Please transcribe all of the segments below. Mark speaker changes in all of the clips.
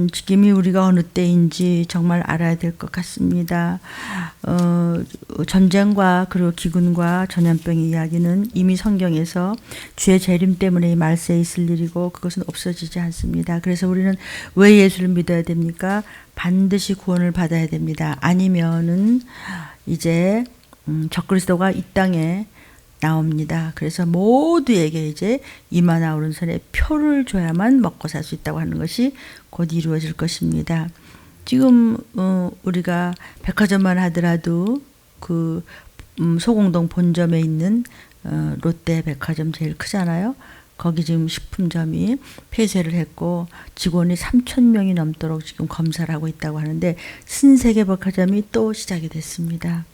Speaker 1: 지금이 우리가 어느 때인지 정말 알아야 될 것 같습니다. 전쟁과 그리고 기근과 전염병의 이야기는 이미 성경에서 주의 재림 때문에 이 말세에 있을 일이고 그것은 없어지지 않습니다. 그래서 우리는 왜 예수를 믿어야 됩니까? 반드시 구원을 받아야 됩니다. 아니면은 이제 적그리스도가 이 땅에 나옵니다. 그래서 모두에게 이제 이마나 오른손에 표를 줘야만 먹고 살 수 있다고 하는 것이 곧 이루어질 것입니다. 지금 우리가 백화점만 하더라도 그 소공동 본점에 있는 롯데 백화점 제일 크잖아요. 거기 지금 식품점이 폐쇄를 했고 직원이 3,000명이 넘도록 지금 검사를 하고 있다고 하는데 신세계 백화점이 또 시작이 됐습니다.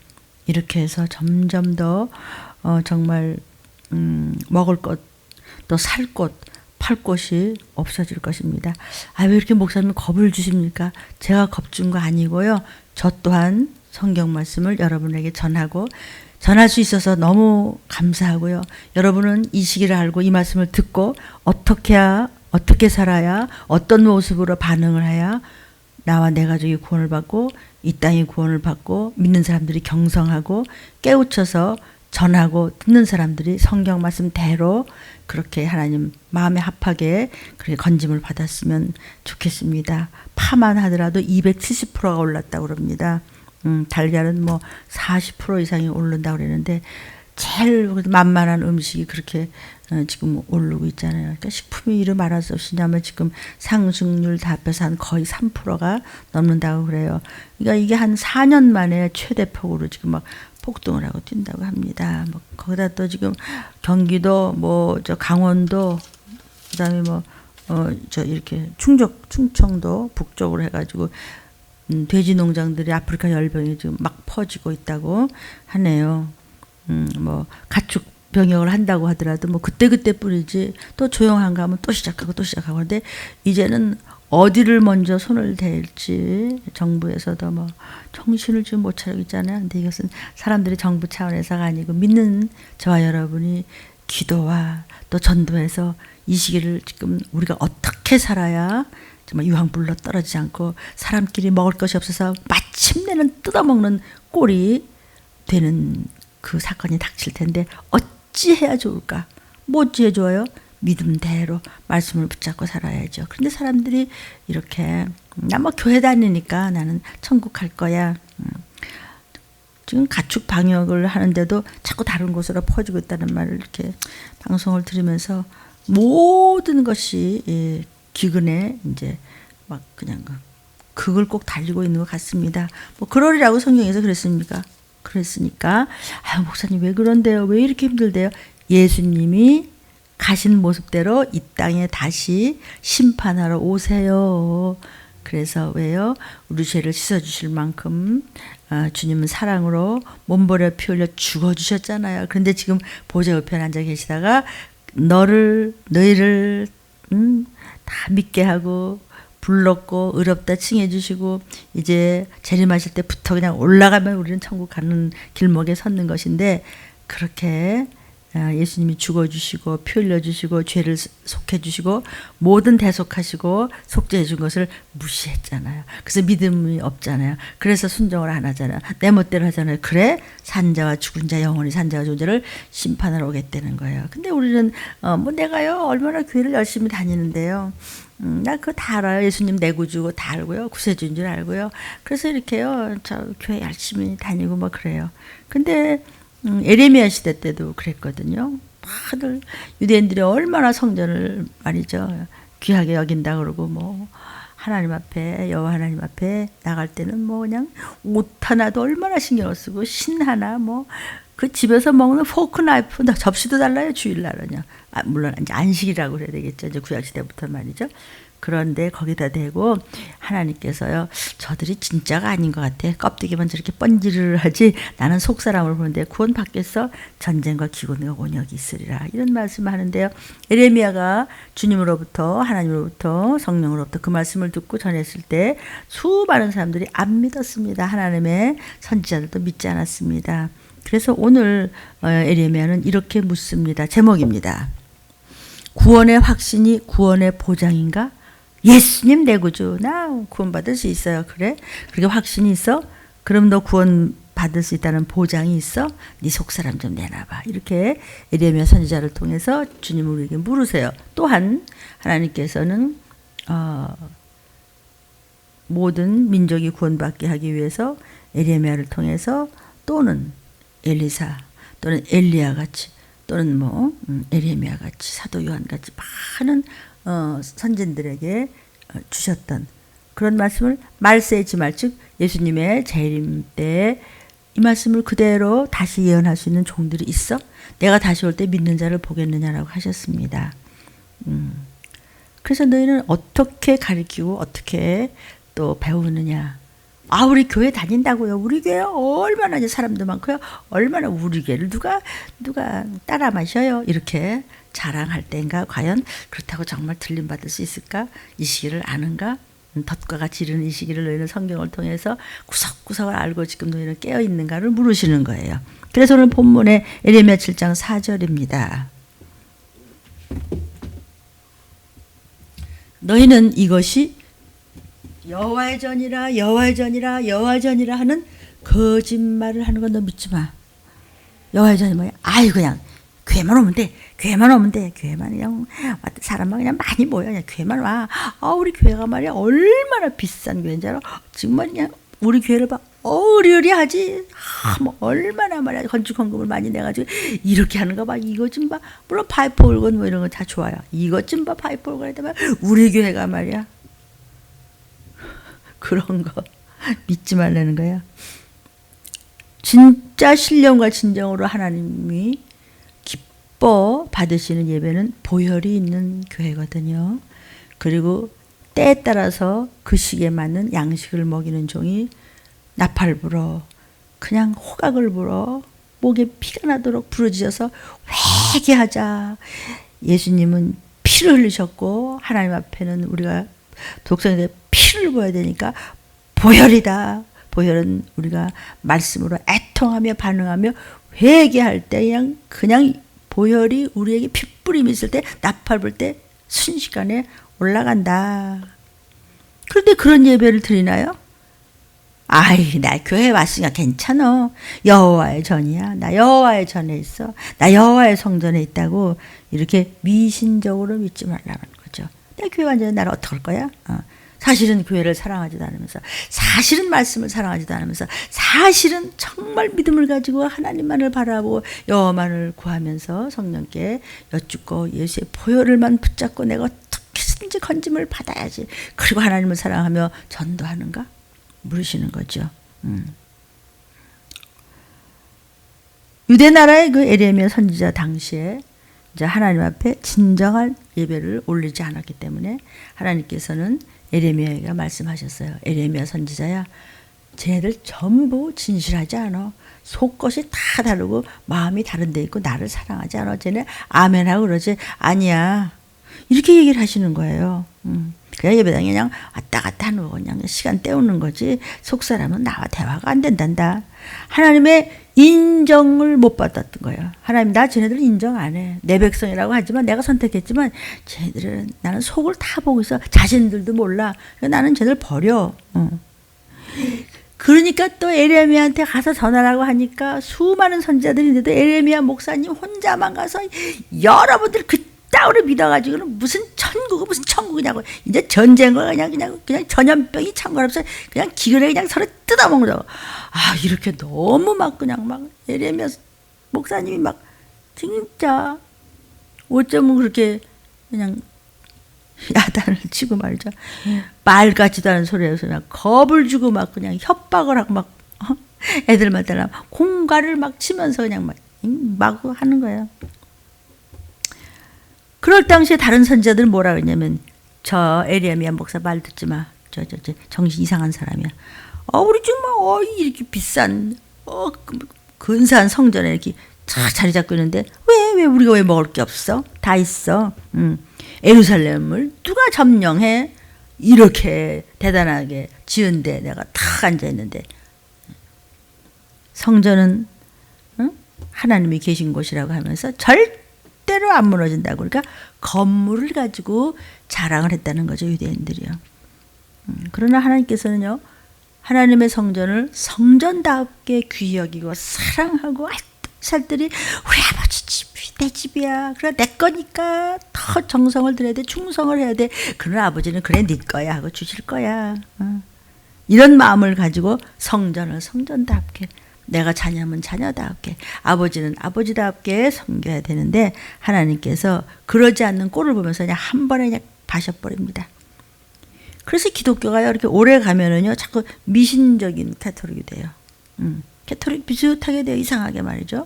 Speaker 1: 이렇게 해서 점점 더 정말 먹을 것, 또 살 것, 팔 곳이 없어질 것입니다. 왜 이렇게 목사님 겁을 주십니까? 제가 겁준 거 아니고요. 저 또한 성경 말씀을 여러분에게 전할 수 있어서 너무 감사하고요. 여러분은 이 시기를 알고 이 말씀을 듣고 어떻게 살아야 어떤 모습으로 반응을 해야 나와 내 가족이 구원을 받고 이 땅이 구원을 받고 믿는 사람들이 경성하고 깨우쳐서 전하고 듣는 사람들이 성경 말씀대로 그렇게 하나님 마음에 합하게 그렇게 건짐을 받았으면 좋겠습니다. 파만 하더라도 270%가 올랐다고 그럽니다. 달걀은 뭐 40% 이상이 오른다고 그러는데 제일 만만한 음식이 그렇게 지금 오르고 있잖아요. 그러니까 식품이 이를 말할 수 없이냐면 지금 상승률 다 합해서 한 거의 3%가 넘는다고 그래요. 그러니까 이게 한 4년 만에 최대폭으로 지금 막 폭등을 하고 뛴다고 합니다. 뭐 거기다 또 지금 경기도 뭐 저 강원도 그다음에 뭐 저 이렇게 충청도 북쪽으로 해가지고 돼지 농장들이 아프리카 열병이 지금 막 퍼지고 있다고 하네요. 뭐 가축 병역을 한다고 하더라도 뭐 그때 뿐이지 또 조용한가 하면 또 시작하고 근데 이제는 어디를 먼저 손을 댈지 정부에서도 뭐 정신을 지금 못 차리고 있잖아요. 근데 이것은 사람들이 정부 차원에서가 아니고 믿는 저와 여러분이 기도와 또 전도해서 이 시기를 지금 우리가 어떻게 살아야 정말 유황불로 떨어지지 않고 사람끼리 먹을 것이 없어서 마침내는 뜯어먹는 꼴이 되는 그 사건이 닥칠 텐데 어찌해야 좋을까? 뭐 어찌해 좋아요? 믿음대로 말씀을 붙잡고 살아야죠. 그런데 사람들이 이렇게 나 뭐 교회 다니니까 나는 천국 갈 거야. 지금 가축 방역을 하는데도 자꾸 다른 곳으로 퍼지고 있다는 말을 이렇게 방송을 들으면서 모든 것이 기근에 이제 막 그냥 그걸 꼭 달리고 있는 것 같습니다. 뭐 그러리라고 성경에서 그랬으니까 목사님 왜 그런데요? 왜 이렇게 힘들대요? 예수님이 가신 모습대로 이 땅에 다시 심판하러 오세요. 그래서 왜요? 우리 죄를 씻어주실 만큼 주님은 사랑으로 몸버려 피 흘려 죽어주셨잖아요. 그런데 지금 보좌 우편에 앉아 계시다가 너희를 다 믿게 하고 불렀고 의롭다 칭해 주시고 이제 재림하실 때부터 그냥 올라가면 우리는 천국 가는 길목에 섰는 것인데 그렇게 예수님이 죽어주시고 피 흘려주시고 죄를 속해주시고 모든 대속하시고 속죄해준 것을 무시했잖아요. 그래서 믿음이 없잖아요. 그래서 순종을 안 하잖아요. 내 멋대로 하잖아요. 그래 산자와 죽은 자 영원히 산자와 죽은 자를 심판하러 오겠다는 거예요. 근데 우리는 뭐 내가요 얼마나 교회를 열심히 다니는데요. 나 그거 다 알아요. 예수님 내 구주고 다 알고요. 구세주인 줄 알고요. 그래서 이렇게요 저 교회 열심히 다니고 뭐 그래요. 근데 에레미야 시대 때도 그랬거든요. 다들 유대인들이 얼마나 성전을 말이죠 귀하게 여긴다 그러고 뭐 하나님 앞에 여호와 하나님 앞에 나갈 때는 뭐 그냥 옷 하나도 얼마나 신경을 쓰고 신 하나 뭐 그 집에서 먹는 포크 나이프 접시도 달라요 주일날은요. 물론 이제 안식이라고 그래야 되겠죠. 이제 구약 시대부터 말이죠. 그런데 거기다 대고 하나님께서요 저들이 진짜가 아닌 것 같아. 껍데기만 저렇게 번지르르 하지 나는 속사람을 보는데 구원 받겠어? 전쟁과 기근과 온역이 있으리라. 이런 말씀을 하는데요. 에레미야가 주님으로부터 하나님으로부터 성령으로부터 그 말씀을 듣고 전했을 때 수많은 사람들이 안 믿었습니다. 하나님의 선지자들도 믿지 않았습니다. 그래서 오늘 에레미야는 이렇게 묻습니다. 제목입니다. 구원의 확신이 구원의 보장인가? 예수님 내 구주, 나 구원받을 수 있어요. 그래? 그렇게 확신이 있어? 그럼 너 구원받을 수 있다는 보장이 있어? 네 속사람 좀 내놔봐. 이렇게 예레미야 선지자를 통해서 주님 우리에게 물으세요. 또한 하나님께서는 모든 민족이 구원받게 하기 위해서 예레미야를 통해서 또는 엘리사 또는 엘리야 같이 또는 예레미야 같이 사도 요한 같이 많은 선진들에게 주셨던 그런 말씀을 말세의 지말 즉 예수님의 재림 때 이 말씀을 그대로 다시 예언할 수 있는 종들이 있어? 내가 다시 올 때 믿는 자를 보겠느냐라고 하셨습니다. 그래서 너희는 어떻게 가르치고 어떻게 또 배우느냐. 우리 교회 다닌다고요. 우리 교회 얼마나 이제 사람도 많고요. 얼마나 우리 교회를 누가 따라 마셔요. 이렇게 자랑할 때인가 과연 그렇다고 정말 들림받을 수 있을까? 이 시기를 아는가? 덫과 같이 이르는 이 시기를 너희는 성경을 통해서 구석구석을 알고 지금 너희는 깨어있는가를 물으시는 거예요. 그래서 오늘 본문의 예레미야 7장 4절입니다. 너희는 이것이 여호와의 전이라 여호와의 전이라 여호와의 전이라 하는 거짓말을 하는 건 너 믿지 마. 여호와의 전이 뭐야? 그냥 교회만 오면 돼. 교회만 오면 돼. 교회만 그냥 사람만 그냥 많이 모여. 그냥 교회만 와. 우리 교회가 말이야 얼마나 비싼 교회인지 알아? 정말 그냥 우리 교회를 봐. 어리어리하지. 얼마나 말이야 건축 헌금을 많이 내가지고 이렇게 하는 거 봐. 이것 좀 봐. 물론 파이프 올건 뭐 이런 거 다 좋아요. 이것 좀 봐. 파이프 올건 해도 우리 교회가 말이야 그런 거 믿지 말라는 거야. 진짜 신령과 진정으로 하나님이 기뻐 받으시는 예배는 보혈이 있는 교회거든요. 그리고 때에 따라서 그 시기에 맞는 양식을 먹이는 종이 나팔 불어 그냥 호각을 불어 목에 피가 나도록 부르짖어서 회개하자. 예수님은 피를 흘리셨고 하나님 앞에는 우리가 독성인데 피를 보여야 되니까 보혈이다. 보혈은 우리가 말씀으로 애통하며 반응하며 회개할 때 그냥 보혈이 우리에게 핏부림이 있을 때 나팔 불 때 순식간에 올라간다. 그런데 그런 예배를 드리나요? 나 교회 왔으니까 괜찮아. 여호와의 전이야. 나 여호와의 전에 있어. 나 여호와의 성전에 있다고 이렇게 미신적으로 믿지 말라는 거죠. 내 교회 완전히 나를 어떡할 거야? 사실은 교회를 사랑하지도 않으면서 사실은 말씀을 사랑하지도 않으면서 사실은 정말 믿음을 가지고 하나님만을 바라보고 여호와만을 구하면서 성령께 여쭙고 예수의 보혈을만 붙잡고 내가 어떻게든지 건짐을 받아야지. 그리고 하나님을 사랑하며 전도하는가? 물으시는 거죠. 유대 나라의 그 예레미야 선지자 당시에 이제 하나님 앞에 진정한 예배를 올리지 않았기 때문에 하나님께서는 예레미야가 말씀하셨어요. 예레미야 선지자야, 쟤네들 전부 진실하지 않아. 속것이 다 다르고 마음이 다른 데 있고 나를 사랑하지 않아. 쟤네 아멘하고 그러지. 아니야. 이렇게 얘기를 하시는 거예요. 그냥 예배당에 그냥 왔다 갔다 하는 거 그냥 시간 때우는 거지. 속사람은 나와 대화가 안 된단다. 하나님의 인정을 못 받았던 거예요. 하나님 나 쟤네들 인정 안 해. 내 백성이라고 하지만 내가 선택했지만 쟤네들은 나는 속을 다 보고 있어. 자신들도 몰라. 나는 쟤들 버려. 그러니까 또 예레미야한테 가서 전하라고 하니까 수많은 선지자들이 있는데도 예레미야 목사님 혼자만 가서 여러분들 그따위로 믿어가지고는 무슨 천국은 무슨 천국이냐고. 이제 전쟁을 그냥 전염병이 창궐하면서 그냥 기근에 그냥 서로 뜯어먹는다고. 이렇게 너무 막 그냥 막 예레미야 목사님이 막 진짜 어쩌면 그렇게 그냥 야단을 치고 말이죠. 말 같지도 않은 소리에서 그냥 겁을 주고 막 그냥 협박을 하고 막 애들마다 공갈을 막 치면서 그냥 막 하는 거예요. 그럴 당시에 다른 선지자들은 뭐라 그랬냐면 저 예레미야 목사 말 듣지 마. 저 정신 이상한 사람이야. 우리 지금 이렇게 비싼 근사한 성전에 이렇게 자리 잡고 있는데 왜 우리가 왜 먹을 게 없어? 다 있어. 예루살렘을 누가 점령해? 이렇게 대단하게 지은데 내가 탁 앉아 있는데 성전은 하나님이 계신 곳이라고 하면서 절대 절대로 안 무너진다고. 그러니까 건물을 가지고 자랑을 했다는 거죠, 유대인들이요. 그러나 하나님께서는요, 하나님의 성전을 성전답게 귀히 여기고 사랑하고 살들이 우리 아버지 집이 내 집이야. 그래 내 거니까 더 정성을 들여야 돼. 충성을 해야 돼. 그러나 아버지는 그래 네 거야 하고 주실 거야. 이런 마음을 가지고 성전을 성전답게, 내가 자녀면 자녀답게, 아버지는 아버지답게 섬겨야 되는데 하나님께서 그러지 않는 꼴을 보면서 그냥 한 번에 그냥 바셔버립니다. 그래서 기독교가 이렇게 오래 가면은요, 자꾸 미신적인 캐토릭이 돼요. 캐토릭 비슷하게 돼요. 이상하게 말이죠.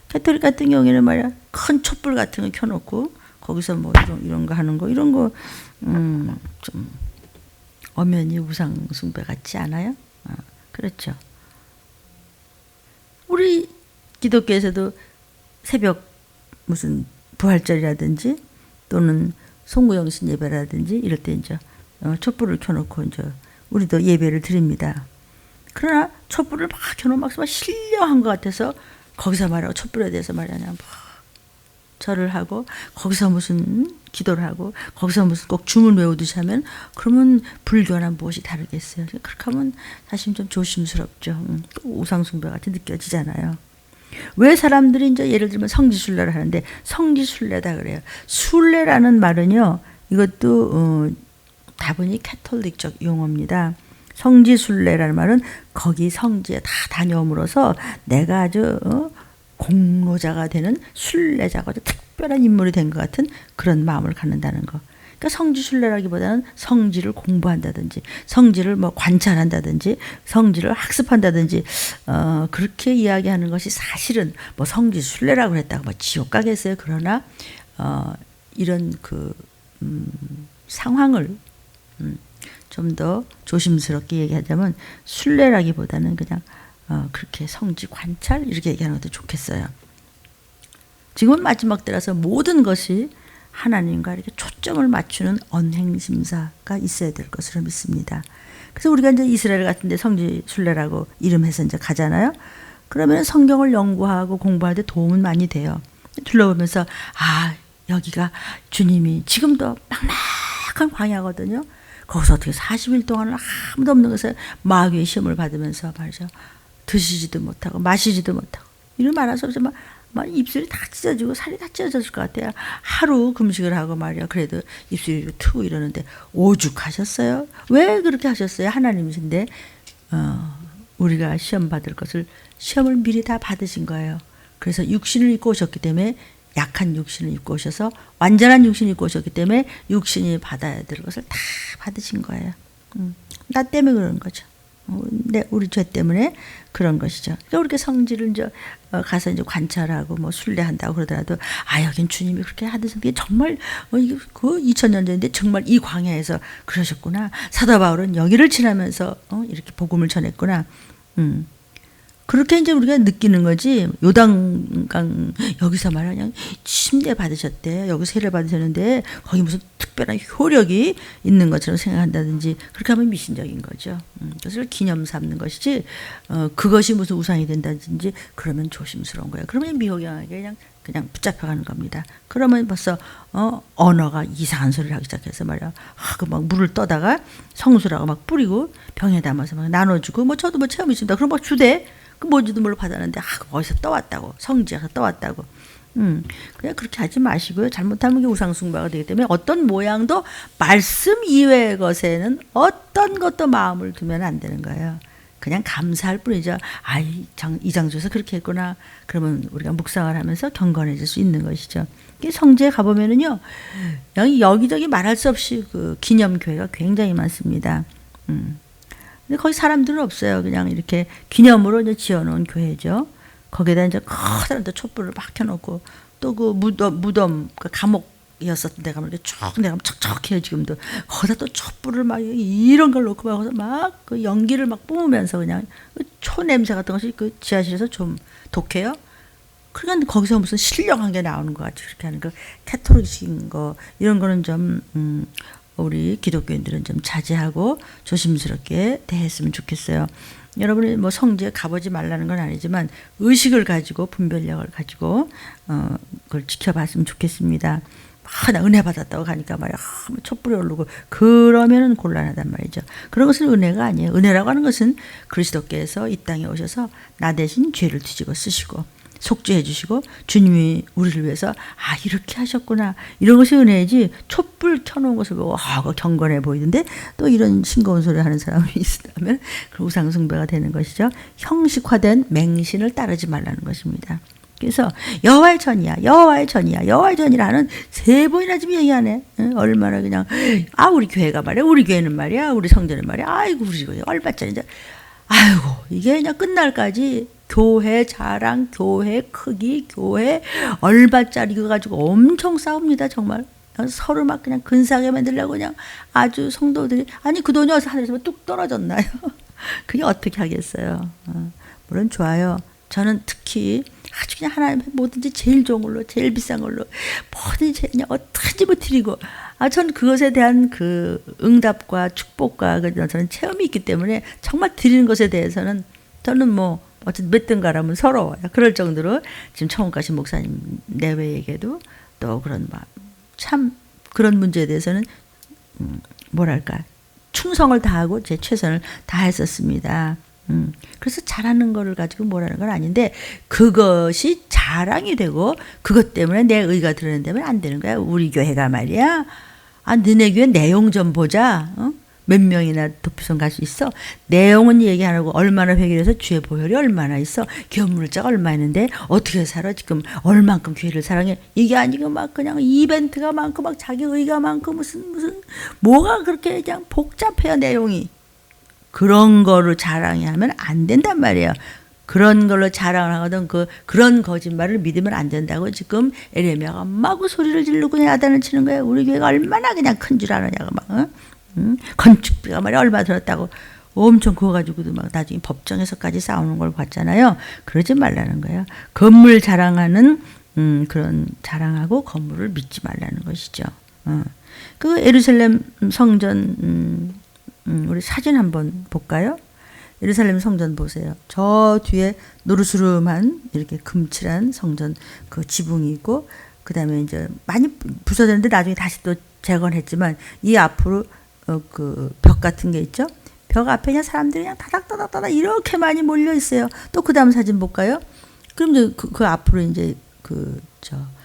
Speaker 1: 캐토릭 같은 경우에는 말이야, 큰 촛불 같은 거 켜놓고 거기서 뭐 이런 거 하는 거, 이런 거 좀 엄연히 우상 숭배 같지 않아요? 그렇죠. 우리 기독교에서도 새벽 무슨 부활절이라든지 또는 송구영신 예배라든지 이럴 때 이제 촛불을 켜놓고 이제 우리도 예배를 드립니다. 그러나 촛불을 막 켜놓으면 막 신령한 것 같아서 거기서 말하고 촛불에 대해서 말하냐, 뭐 절을 하고 거기서 무슨 기도를 하고 거기서 무슨 꼭 줌을 외우듯이 하면 그러면 불교나 무엇이 다르겠어요. 그렇게 하면 사실 좀 조심스럽죠. 우상숭배 같이 느껴지잖아요. 왜 사람들이 이제 예를 들면 성지순례를 하는데 성지순례다 그래요. 순례라는 말은요, 이것도 다분히 캐톨릭적 용어입니다. 성지순례라는 말은 거기 성지에 다 다녀옴으로써 내가 아주 공로자가 되는 순례자가 아주 특별한 인물이 된 것 같은 그런 마음을 갖는다는 거. 그러니까 성지순례라기보다는 성지를 공부한다든지 성지를 뭐 관찰한다든지 성지를 학습한다든지 그렇게 이야기하는 것이 사실은 뭐 성지순례라고 했다고 뭐 지옥 가겠어요. 그러나 이런 그 상황을 좀 더 조심스럽게 얘기하자면 순례라기보다는 그냥 그렇게 성지 관찰 이렇게 얘기하는 것도 좋겠어요. 지금은 마지막 때라서 모든 것이 하나님과 이렇게 초점을 맞추는 언행심사가 있어야 될 것으로 믿습니다. 그래서 우리가 이제 이스라엘 같은데 성지 순례라고 이름해서 이제 가잖아요. 그러면 성경을 연구하고 공부할 때 도움은 많이 돼요. 둘러보면서 여기가 주님이 지금도 막막한 광야거든요. 거기서 어떻게 40일 동안 아무도 없는 곳에 마귀의 시험을 받으면서 말이죠. 드시지도 못하고 마시지도 못하고 이런 말아서 막 입술이 다 찢어지고 살이 다 찢어졌을 것 같아요. 하루 금식을 하고 말이야. 그래도 입술이 트고 이러는데 오죽하셨어요. 왜 그렇게 하셨어요? 하나님이신데 우리가 시험 받을 것을 시험을 미리 다 받으신 거예요. 그래서 육신을 입고 오셨기 때문에 약한 육신을 입고 오셔서 완전한 육신을 입고 오셨기 때문에 육신이 받아야 될 것을 다 받으신 거예요. 나 때문에 그런 거죠. 우리 죄 때문에 그런 것이죠. 그러니까 우리가 성지를 이제 가서 이제 관찰하고 뭐 순례한다고 그러더라도 여긴 주님이 그렇게 하듯이 정말 그 2000년 전인데 정말 이 광야에서 그러셨구나. 사도 바울은 여기를 지나면서 이렇게 복음을 전했구나. 그렇게 이제 우리가 느끼는 거지. 요단강 여기서 말하냐 그냥 침대 받으셨대. 여기 세례 받으셨는데 거기 무슨 특별한 효력이 있는 것처럼 생각한다든지 그렇게 하면 미신적인 거죠. 그것을 기념 삼는 것이지 그것이 무슨 우상이 된다든지 그러면 조심스러운 거예요. 그러면 미호경하게 그냥 붙잡혀가는 겁니다. 그러면 벌써 언어가 이상한 소리를 하기 시작해서 말이야. 막 물을 떠다가 성수라고 막 뿌리고 병에 담아서 막 나눠주고 뭐 저도 뭐 체험이 있습니다. 그럼 막 주대. 그 뭔지도 몰라 받았는데 어디서 떠왔다고 성지에서 떠왔다고. 그냥 그렇게 하지 마시고요. 잘못하면 이게 우상숭배가 되기 때문에 어떤 모양도 말씀 이외의 것에는 어떤 것도 마음을 두면 안 되는 거예요. 그냥 감사할 뿐이죠. 이장조에서 그렇게 했구나. 그러면 우리가 묵상을 하면서 경건해질 수 있는 것이죠. 성지에 가보면은요, 여기저기 말할 수 없이 그 기념교회가 굉장히 많습니다. 근데 거기 사람들은 없어요. 그냥 이렇게 기념으로 이제 지어놓은 교회죠. 거기에다 이제 커다란 촛불을 막 켜놓고 또 그 무덤, 그 감옥이었었던 데가 이렇게 쭉 내가 척척해요 지금도. 거기다 또 촛불을 막 이런 걸 놓고 막 그 연기를 막 뿜으면서 그냥 그 초 냄새 같은 것이 그 지하실에서 좀 독해요. 그러니까 거기서 무슨 신령한 게 나오는 것 같이 그렇게 하는 거 캐토릭인 거 이런 거는 좀 우리 기독교인들은 좀 자제하고 조심스럽게 대했으면 좋겠어요. 여러분이 뭐 성지에 가보지 말라는 건 아니지만 의식을 가지고 분별력을 가지고 그걸 지켜봤으면 좋겠습니다. 나 은혜 받았다고 가니까 말이야 촛불이 오르고 그러면은 곤란하단 말이죠. 그런 것은 은혜가 아니에요. 은혜라고 하는 것은 그리스도께서 이 땅에 오셔서 나 대신 죄를 뒤집어 쓰시고 속죄해 주시고 주님이 우리를 위해서 이렇게 하셨구나 이런 것이 은혜이지, 촛불 켜놓은 것을 보고 경건해 보이는데 또 이런 싱거운 소리 하는 사람이 있다면 그 우상숭배가 되는 것이죠. 형식화된 맹신을 따르지 말라는 것입니다. 그래서 여호와의 전이야, 여호와의 전이야, 여호와의 전이라는 3번이나 지금 얘기하네. 얼마나 그냥 우리 교회가 말이야, 우리 교회는 말이야, 우리 성전은 말이야, 아이고 우리 교회 얼마짜리인지, 아이고 이게 그냥 끝날까지 교회 자랑, 교회 크기, 교회 얼마짜리 이거 가지고 엄청 싸웁니다. 정말 서로 막 그냥 근사하게 만들려고 그냥 아주 성도들이 그 돈이 어디서 하늘에서 뚝 떨어졌나요? 그게 어떻게 하겠어요? 물론 좋아요. 저는 특히 아주 그냥 하나님 뭐든지 제일 좋은 걸로, 제일 비싼 걸로 뭐든지 그냥 어떻게든지 뭐 드리고, 저는 그것에 대한 그 응답과 축복과 저는 체험이 있기 때문에 정말 드리는 것에 대해서는 저는 뭐 어쨌든 몇 등가라면 서러워요. 그럴 정도로 지금 천국 가신 목사님 내외에게도 또 그런 참 그런 문제에 대해서는 뭐랄까 충성을 다하고 제 최선을 다했었습니다. 그래서 잘하는 거를 가지고 뭐라는 건 아닌데 그것이 자랑이 되고 그것 때문에 내 의가 드러낸다면 안 되는 거야. 우리 교회가 말이야. 너네 교회 내용 좀 보자. 몇 명이나 도피성 갈 수 있어? 내용은 얘기 안 하고 얼마나 회개해서 주의 보혈이 얼마나 있어? 교물자가 얼마 있는데 어떻게 살아? 지금 얼만큼 교회를 사랑해? 이게 아니고 막 그냥 이벤트가 많고 막 자기 의가 많고 무슨 뭐가 그렇게 그냥 복잡해요 내용이. 그런 거를 자랑하면 안 된단 말이에요. 그런 걸로 자랑을 하거든 그런 거짓말을 믿으면 안 된다고 지금 에레미야가 마구 소리를 지르고 야단을 치는 거예요. 우리 교회가 얼마나 그냥 큰 줄 아느냐고 막. 건축비가 말이야 얼마 들었다고 엄청 그거 가지고도 막 나중에 법정에서까지 싸우는 걸 봤잖아요. 그러지 말라는 거예요. 건물 자랑하는 그런 자랑하고 건물을 믿지 말라는 것이죠. 그 예루살렘 성전 우리 사진 한번 볼까요? 예루살렘 성전 보세요. 저 뒤에 노르스름한 이렇게 금칠한 성전 그 지붕이 있고 그 다음에 이제 많이 부서졌는데 나중에 다시 또 재건했지만 이 앞으로 그 벽 같은 게 있죠. 벽 앞에 그냥 사람들이 그냥 다닥다닥다닥 이렇게 많이 몰려 있어요. 또 그 다음 사진 볼까요? 그럼 이제 그 앞으로 이제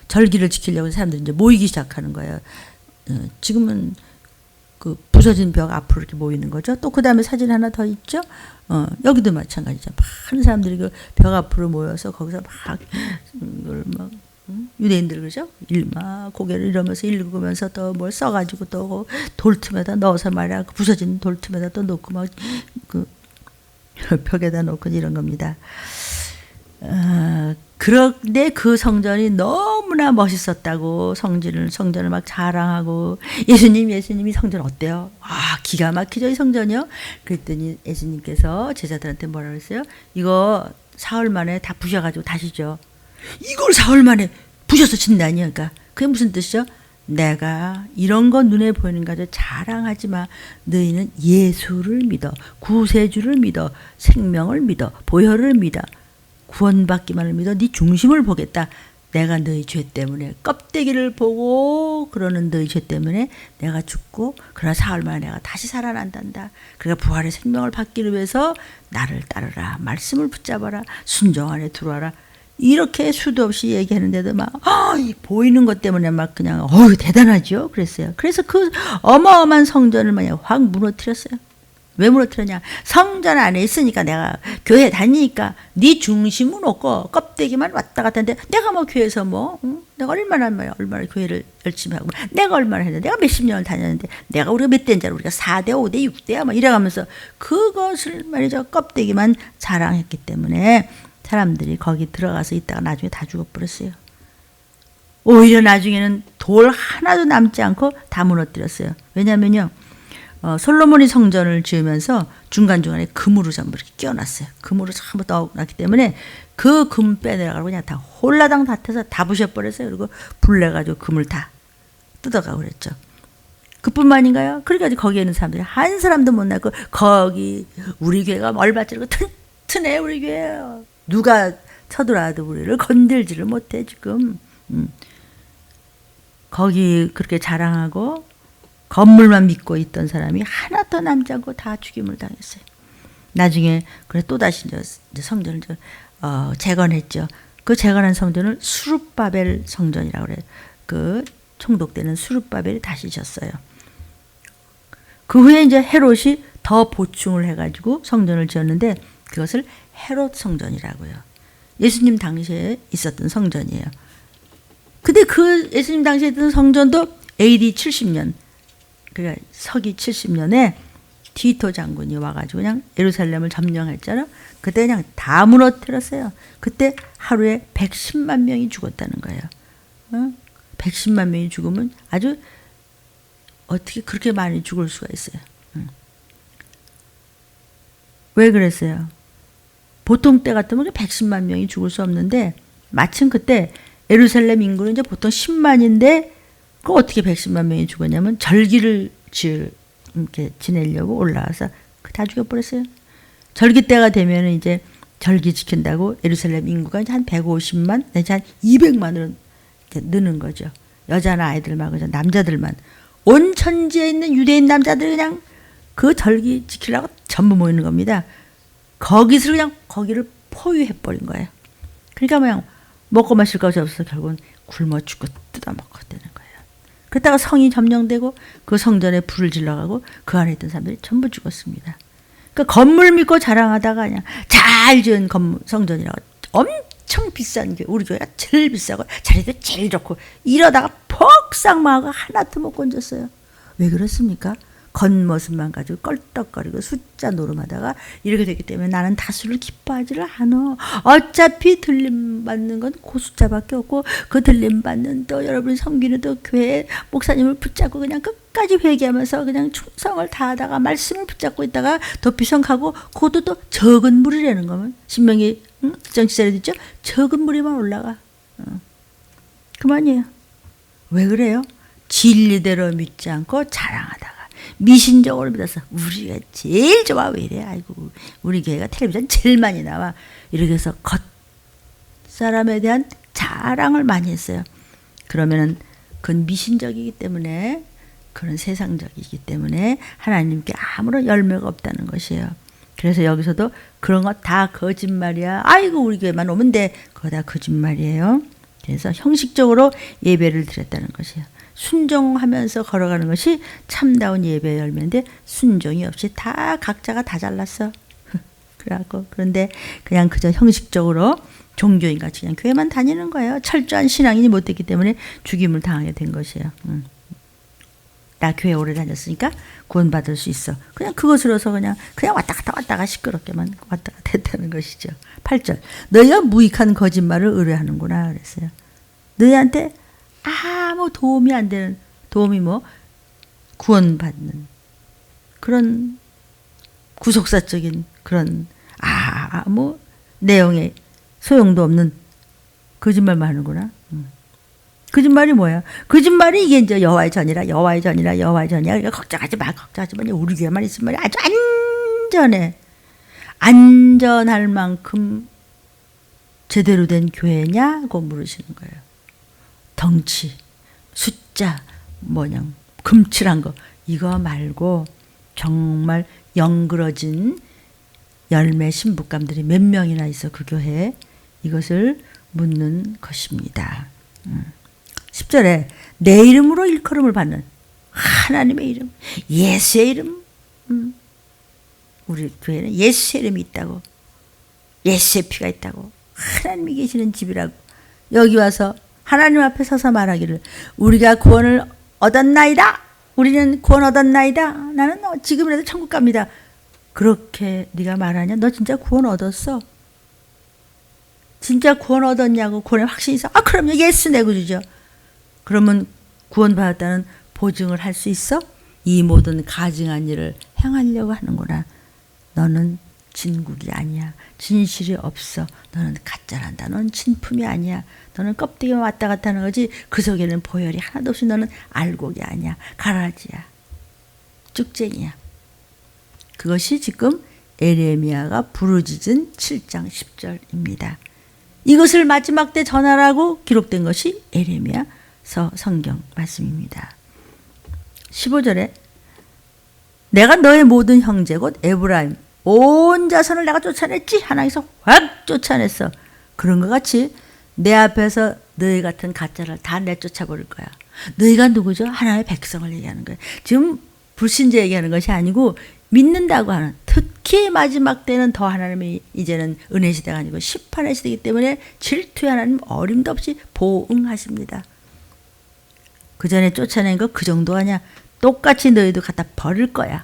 Speaker 1: 절기를 지키려고 사람들이 이제 모이기 시작하는 거예요. 지금은 그 부서진 벽 앞으로 이렇게 모이는 거죠. 또 그 다음에 사진 하나 더 있죠. 여기도 마찬가지죠. 많은 사람들이 그 벽 앞으로 모여서 거기서 막 유대인들 그러죠. 막 고개를 이러면서 읽으면서 또 뭘 써가지고 또 돌틈에다 넣어서 말이야. 그 부서진 돌틈에다 또 놓고 막 그 벽에다 놓고 이런 겁니다. 그런데 그 성전이 너무나 멋있었다고 성전을 막 자랑하고 예수님이 성전 어때요? 기가 막히죠 이 성전이요. 그랬더니 예수님께서 제자들한테 뭐라 그랬어요? 이거 사흘 만에 다 부셔가지고 다시죠. 이걸 사흘 만에 부셔서 진다니. 그러니까 그게 무슨 뜻이죠? 내가 이런 거 눈에 보이는 거 가지고 자랑하지 마. 너희는 예수를 믿어, 구세주를 믿어, 생명을 믿어, 보혈을 믿어, 구원받기만을 믿어. 네 중심을 보겠다. 내가 너희 죄 때문에 껍데기를 보고 그러는 너희 죄 때문에 내가 죽고 그러나 사흘 만에 내가 다시 살아난단다. 그러니까 부활의 생명을 받기를 위해서 나를 따르라. 말씀을 붙잡아라. 순종 안에 들어와라. 이렇게 수도 없이 얘기하는데도 막 보이는 것 때문에 막 그냥 대단하죠. 그랬어요. 그래서 그 어마어마한 성전을 그냥 확 무너뜨렸어요. 왜 무너뜨렸냐? 성전 안에 있으니까 내가 교회 다니니까 네 중심은 없고 껍데기만 왔다 갔다 하는데 내가 뭐 교회에서 내가 얼마나 교회를 열심히 하고 내가 얼마나 했는데 내가 몇십 년을 다녔는데 우리가 몇 대인지 우리가 4대 5대 6대야 막 이래가면서 그것을 말이죠. 껍데기만 자랑했기 때문에 사람들이 거기 들어가서 있다가 나중에 다 죽어버렸어요. 오히려 나중에는 돌 하나도 남지 않고 다 무너뜨렸어요. 왜냐면요. 솔로몬이 성전을 지으면서 중간중간에 금으로 전부 이렇게 끼워놨어요. 금으로 전부 떠났기 때문에 그 금 빼내려가고 그냥 다 홀라당 다 태서 다 부셔버렸어요. 그리고 불내가지고 금을 다 뜯어가고 그랬죠. 그뿐만인가요? 그러니까 거기에 있는 사람들이 한 사람도 못 났고, 거기 우리 교회가 얼마짜리고 튼튼해 우리 교회. 누가 쳐들어와도 우리를 건들지를 못해 지금. 거기 그렇게 자랑하고 건물만 믿고 있던 사람이 하나 더 남지 않고 다 죽임을 당했어요. 나중에 그래 또 다시 이제 성전을 재건했죠. 그 재건한 성전을 수룹바벨 성전이라고 그래요. 그 총독되는 수룹바벨이 다시 졌어요. 그 후에 이제 헤롯이 더 보충을 해가지고 성전을 지었는데 그것을 헤롯 성전이라고요. 예수님 당시에 있었던 성전이에요. 근데 그 예수님 당시에 있던 성전도 AD 70년, 그러니까 서기 70년에 티토 장군이 와가지고 그냥 예루살렘을 점령했잖아. 그때 그냥 다 무너뜨렸어요. 그때 하루에 110만 명이 죽었다는 거예요. 110만 명이 죽으면 아주 어떻게 그렇게 많이 죽을 수가 있어요. 왜 그랬어요? 보통 때 같으면 110만 명이 죽을 수 없는데 마침 그때 예루살렘 인구는 이제 보통 10만인데 그 어떻게 110만 명이 죽었냐면 절기를 이렇게 지내려고 올라와서 다 죽여버렸어요. 절기 때가 되면 이제 절기 지킨다고 예루살렘 인구가 이제 한 150만 내지 한 200만으로 느는 거죠. 여자나 아이들만 그죠, 남자들만 온 천지에 있는 유대인 남자들 그냥 그 절기 지키려고 전부 모이는 겁니다. 거기서 그냥 거기를 포위해버린 거예요. 그러니까 그냥 먹고 마실 것이 없어서 결국은 굶어 죽고 뜯어먹고 되는 거예요. 그러다가 성이 점령되고 그 성전에 불을 질러가고 그 안에 있던 사람들이 전부 죽었습니다. 그러니까 건물 믿고 자랑하다가 그냥 잘 지은 성전이라고 엄청 비싼 게 우리 교회가 제일 비싸고 자리도 제일 좋고 이러다가 폭삭 망하고 하나도 못 건졌어요. 왜 그렇습니까? 겉모습만 가지고 껄떡거리고 숫자 노름하다가 이렇게 되기 때문에 나는 다수를 기뻐하지를 않아. 어차피 들림받는 건 그 숫자밖에 없고 그 들림받는 또 여러분이 섬기는 또 교회 목사님을 붙잡고 그냥 끝까지 회개하면서 그냥 충성을 다하다가 말씀을 붙잡고 있다가 도피성하고 그것도 또 적은 물이라는 거면 신명기 정치자료 있죠? 적은 물이만 올라가. 그만이에요. 왜 그래요? 진리대로 믿지 않고 자랑하다가 미신적으로 믿어서 우리가 제일 좋아 왜 이래? 아이고 우리 교회가 텔레비전 제일 많이 나와. 이렇게 해서 겉사람에 대한 자랑을 많이 했어요. 그러면은 그건 미신적이기 때문에 그런 세상적이기 때문에 하나님께 아무런 열매가 없다는 것이에요. 그래서 여기서도 그런 거 다 거짓말이야. 아이고 우리 교회만 오면 돼. 그거 다 거짓말이에요. 그래서 형식적으로 예배를 드렸다는 것이에요. 순종하면서 걸어가는 것이 참다운 예배의 열매인데 순종이 없이 다 각자가 다 잘났어. 그래갖고 그런데 그냥 그저 형식적으로 종교인 같이 그냥 교회만 다니는 거예요. 철저한 신앙인이 못됐기 때문에 죽임을 당하게 된 것이에요. 나 교회 오래 다녔으니까 구원받을 수 있어. 그냥 그것으로서 그냥 왔다 갔다 시끄럽게만 왔다 갔다 했다는 것이죠. 8절 너희가 무익한 거짓말을 의뢰하는구나 그랬어요. 너희한테 아무 도움이 안 되는, 도움이 뭐 구원받는 그런 구속사적인 그런 아무 내용에 소용도 없는 거짓말만 하는구나. 거짓말이 뭐야? 거짓말이 이게 이제 여호와의 전이라. 그러니까 걱정하지 마. 우리 교회만 있으면 아주 안전해. 안전할 만큼 제대로 된 교회냐고 물으시는 거예요. 덩치, 숫자, 뭐냐, 금칠한 거 이거 말고 정말 영그러진 열매 신부감들이 몇 명이나 있어 그 교회에. 이것을 묻는 것입니다. 10절에 내 이름으로 일컬음을 받는 하나님의 이름, 예수의 이름. 우리 교회는 예수의 이름이 있다고, 예수의 피가 있다고, 하나님이 계시는 집이라고. 여기 와서 하나님 앞에 서서 말하기를 우리가 구원을 얻었나이다. 우리는 구원 얻었나이다. 나는 지금이라도 천국 갑니다. 그렇게 네가 말하냐? 너 진짜 구원 얻었어? 진짜 구원 얻었냐고 구원의 확신이 있어? 그럼요. 예수 내 구주죠. 그러면 구원받았다는 보증을 할 수 있어? 이 모든 가증한 일을 행하려고 하는구나. 너는 진국이 아니야. 진실이 없어. 너는 가짜란다. 너는 진품이 아니야. 너는 껍데기만 왔다 갔다 하는 거지 그 속에는 보혈이 하나도 없이 너는 알곡이 아니야. 가라지야. 쭉쟁이야. 그것이 지금 에레미야가 부르짖은 7장 10절입니다. 이것을 마지막 때 전하라고 기록된 것이 에레미야서 성경 말씀입니다. 15절에 내가 너의 모든 형제 곧 에브라임 온 자손을 내가 쫓아냈지. 하나님께서 확 쫓아냈어. 그런 것 같이 내 앞에서 너희 같은 가짜를 다 내쫓아버릴 거야. 너희가 누구죠? 하나님의 백성을 얘기하는 거예요. 지금 불신자 얘기하는 것이 아니고 믿는다고 하는, 특히 마지막 때는 더 하나님이 이제는 은혜 시대가 아니고 심판의 시대이기 때문에 질투의 하나님 어림도 없이 보응하십니다. 그 전에 쫓아낸 거 그 정도 아니야. 똑같이 너희도 갖다 버릴 거야.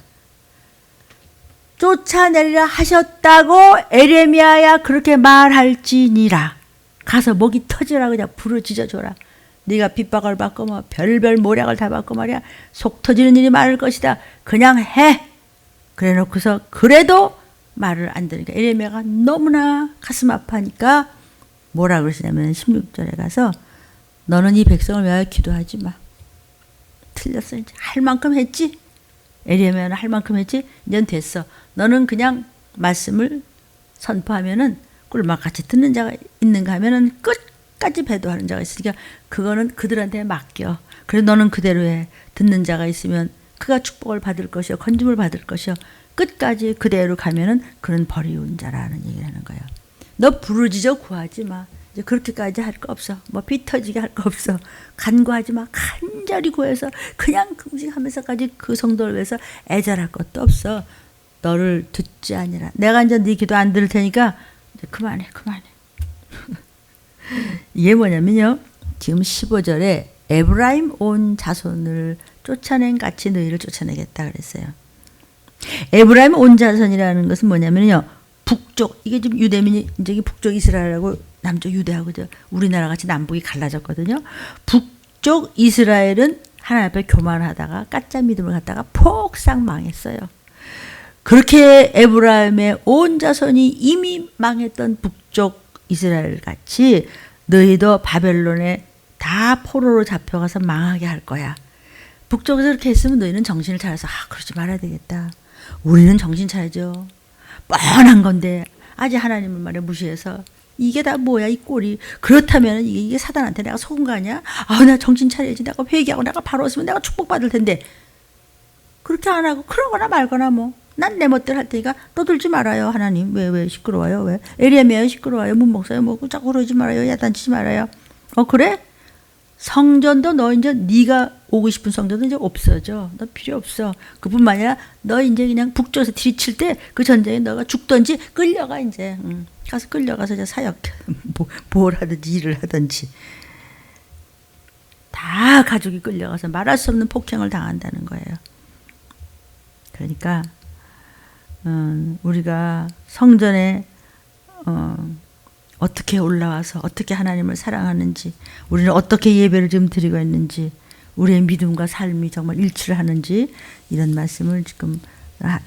Speaker 1: 쫓아내리라 하셨다고 에레미야야 그렇게 말할지니라. 가서 목이 터지라 그냥 부르짖어줘라. 네가 핍박을 받고 뭐 별별 모략을 다 받고 말이야. 속 터지는 일이 많을 것이다. 그냥 해. 그래 놓고서 그래도 말을 안 들으니까 에레미야가 너무나 가슴 아파하니까 뭐라 그러시냐면 16절에 가서 너는 이 백성을 위하여 기도하지 마. 틀렸어. 이제 할 만큼 했지. 에레미야는 할 만큼 했지. 이젠 됐어. 너는 그냥 말씀을 선포하면은 꿀맛같이 듣는 자가 있는가 하면은 끝까지 배도하는 자가 있으니까 그거는 그들한테 맡겨. 그래서 너는 그대로 해. 듣는 자가 있으면 그가 축복을 받을 것이요 건짐을 받을 것이요 끝까지 그대로 가면은 그는 버리운 자라는 얘기를 하는 거예요. 너 부르짖어 구하지 마. 이제 그렇게까지 할 거 없어. 뭐 피 터지게 할 거 없어. 간구하지 마. 간절히 구해서 그냥 금식하면서까지 그 성도를 위해서 애절할 것도 없어. 너를 듣지 아니라. 내가 이제 네 기도 안 들을 테니까 이제 그만해. 이게 뭐냐면요. 지금 15절에 에브라임 온 자손을 쫓아낸 같이 너희를 쫓아내겠다 그랬어요. 에브라임 온 자손이라는 것은 뭐냐면요. 북쪽, 이게 지금 유대민이 이제 북쪽 이스라엘하고 남쪽 유대하고 우리나라 같이 남북이 갈라졌거든요. 북쪽 이스라엘은 하나님 앞에 교만하다가 가짜 믿음을 갖다가 폭삭 망했어요. 그렇게 에브라임의 온 자손이 이미 망했던 북쪽 이스라엘 같이 너희도 바벨론에 다 포로로 잡혀가서 망하게 할 거야. 북쪽에서 그렇게 했으면 너희는 정신을 차려서 그러지 말아야 되겠다. 우리는 정신 차려죠. 뻔한 건데 아직 하나님을 말에 무시해서 이게 다 뭐야 이 꼴이. 그렇다면 이게 사단한테 내가 속은 거 아니야? 내가 정신 차려야지. 내가 회개하고 내가 바로 왔으면 내가 축복받을 텐데. 그렇게 안 하고 그러거나 말거나 뭐. 난 내 멋대로 할 테니까 떠들지 말아요. 하나님 왜 시끄러워요? 왜 에리야미야 시끄러워요? 문목사요 뭐 자꾸 그러지 말아요. 야단치지 말아요. 그래? 성전도 너 이제 네가 오고 싶은 성전도 이제 없어져. 너 필요 없어. 그뿐만 아니라 너 이제 그냥 북쪽에서 들이칠 때 그 전쟁에 너가 죽든지 끌려가 이제. 가서 끌려가서 이제 사역 뭘 하든지 일을 하든지 다 가족이 끌려가서 말할 수 없는 폭행을 당한다는 거예요. 그러니까 우리가 성전에 어떻게 올라와서 어떻게 하나님을 사랑하는지, 우리는 어떻게 예배를 좀 드리고 있는지, 우리의 믿음과 삶이 정말 일치를 하는지 이런 말씀을 지금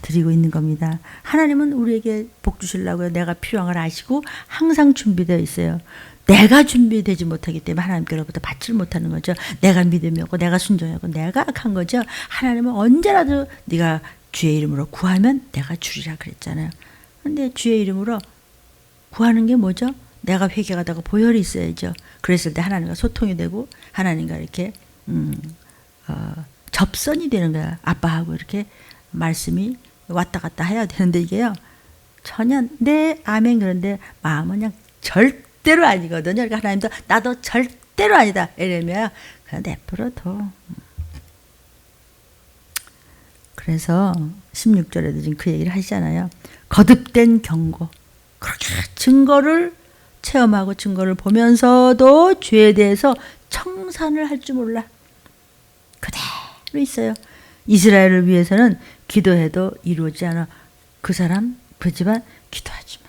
Speaker 1: 드리고 있는 겁니다. 하나님은 우리에게 복 주시려고요. 내가 필요한 걸 아시고 항상 준비되어 있어요. 내가 준비되지 못하기 때문에 하나님께로부터 받지를 못하는 거죠. 내가 믿음이 없고 내가 순종이 없고 내가 악한 거죠. 하나님은 언제라도 네가 주의 이름으로 구하면 내가 주리라 그랬잖아요. 그런데 주의 이름으로 구하는 게 뭐죠? 내가 회개하다가 보혈이 있어야죠. 그랬을 때 하나님과 소통이 되고 하나님과 이렇게 접선이 되는 거야. 아빠하고 이렇게 말씀이 왔다 갔다 해야 되는데 이게요. 전혀 네 아멘 그런데 마음은 그냥 절대로 아니거든요. 그러니까 하나님도 나도 절대로 아니다. 이러면 그냥 내버려둬. 그래서 16절에도 지금 그 얘기를 하시잖아요. 거듭된 경고. 그렇게 증거를 체험하고 증거를 보면서도 죄에 대해서 청산을 할 줄 몰라. 그대로 있어요. 이스라엘을 위해서는 기도해도 이루어지지 않아. 그 사람, 그 집안 기도하지 마.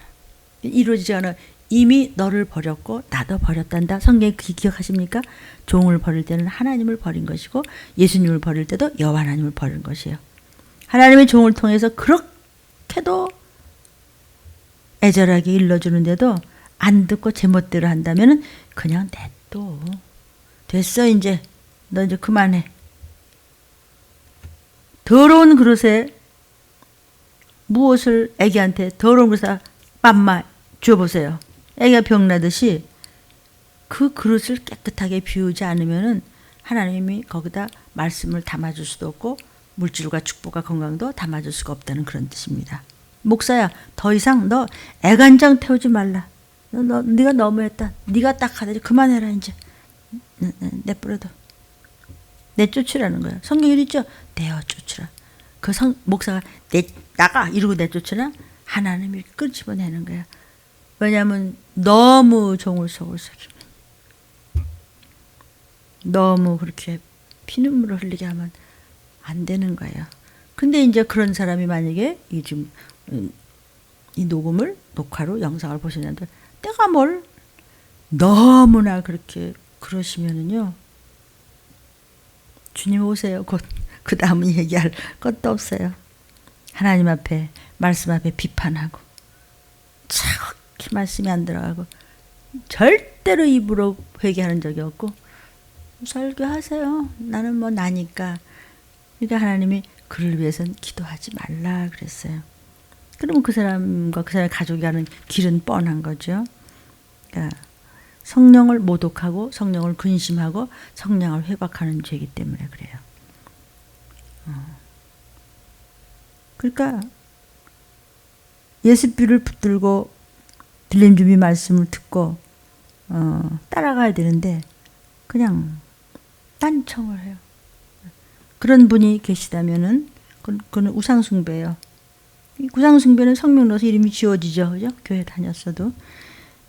Speaker 1: 이루어지지 않아. 이미 너를 버렸고 나도 버렸단다. 성경에 기억하십니까? 종을 버릴 때는 하나님을 버린 것이고 예수님을 버릴 때도 여호와 하나님을 버린 것이에요. 하나님의 종을 통해서 그렇게도 애절하게 일러주는데도 안 듣고 제멋대로 한다면 그냥 냅둬. 됐어 이제. 너 이제 그만해. 더러운 그릇에 무엇을 애기한테 더러운 그릇에 맘마 줘보세요. 애기가 병나듯이 그 그릇을 깨끗하게 비우지 않으면은 하나님이 거기다 말씀을 담아줄 수도 없고 물질과 축복과 건강도 담아줄 수가 없다는 그런 뜻입니다. 목사야, 더 이상 너 애간장 태우지 말라. 네가 너무했다. 네가 딱 하더니 그만해라 이제. 내버려둬. 내쫓으라는 거예요. 성경에도 있죠. 내어 쫓으라. 그 목사가 나가 이러고 내쫓으나 하나님이 끄집어내는 거예요. 왜냐하면 너무 종을 속을 속이면, 너무 그렇게 피눈물을 흘리게 하면 안 되는 거예요. 근데 이제 그런 사람이 만약에 지금 이 녹화로 영상을 보시는데 내가 뭘 너무나 그렇게 그러시면은요, 주님 오세요. 곧 그 다음은 얘기할 것도 없어요. 하나님 앞에 말씀 앞에 비판하고 정확히 말씀이 안 들어가고 절대로 입으로 회개하는 적이 없고 설교하세요. 나는 뭐 나니까. 그러니까 하나님이 그를 위해서는 기도하지 말라 그랬어요. 그러면 그 사람과 그 사람의 가족이 가는 길은 뻔한 거죠. 그러니까 성령을 모독하고 성령을 근심하고 성령을 회박하는 죄이기 때문에 그래요. 그러니까 예수비를 붙들고 들림 주비 말씀을 듣고 따라가야 되는데 그냥 딴청을 해요. 그런 분이 계시다면은 그건 우상숭배예요. 우상숭배는 성명으로서 이름이 지워지죠, 그죠? 교회 다녔어도.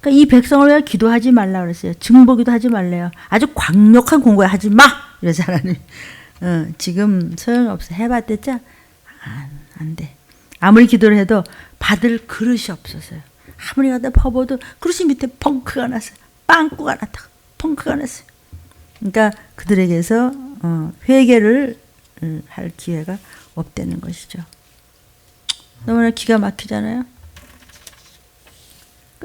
Speaker 1: 그러니까 이 백성을 왜 기도하지 말라 그랬어요. 증보기도 하지 말래요. 아주 강력한 공고에 하지 마. 이래서 하나님. 지금 소용없어. 해봤댔자 안 돼. 아무리 기도를 해도 받을 그릇이 없었어요. 아무리 갖다 퍼봐도 그릇이 밑에 펑크가 났어요. 빵꾸가 났다. 펑크가 났어요. 그러니까 그들에게서 회개를 할 기회가 없다는 것이죠. 너무나 기가 막히잖아요.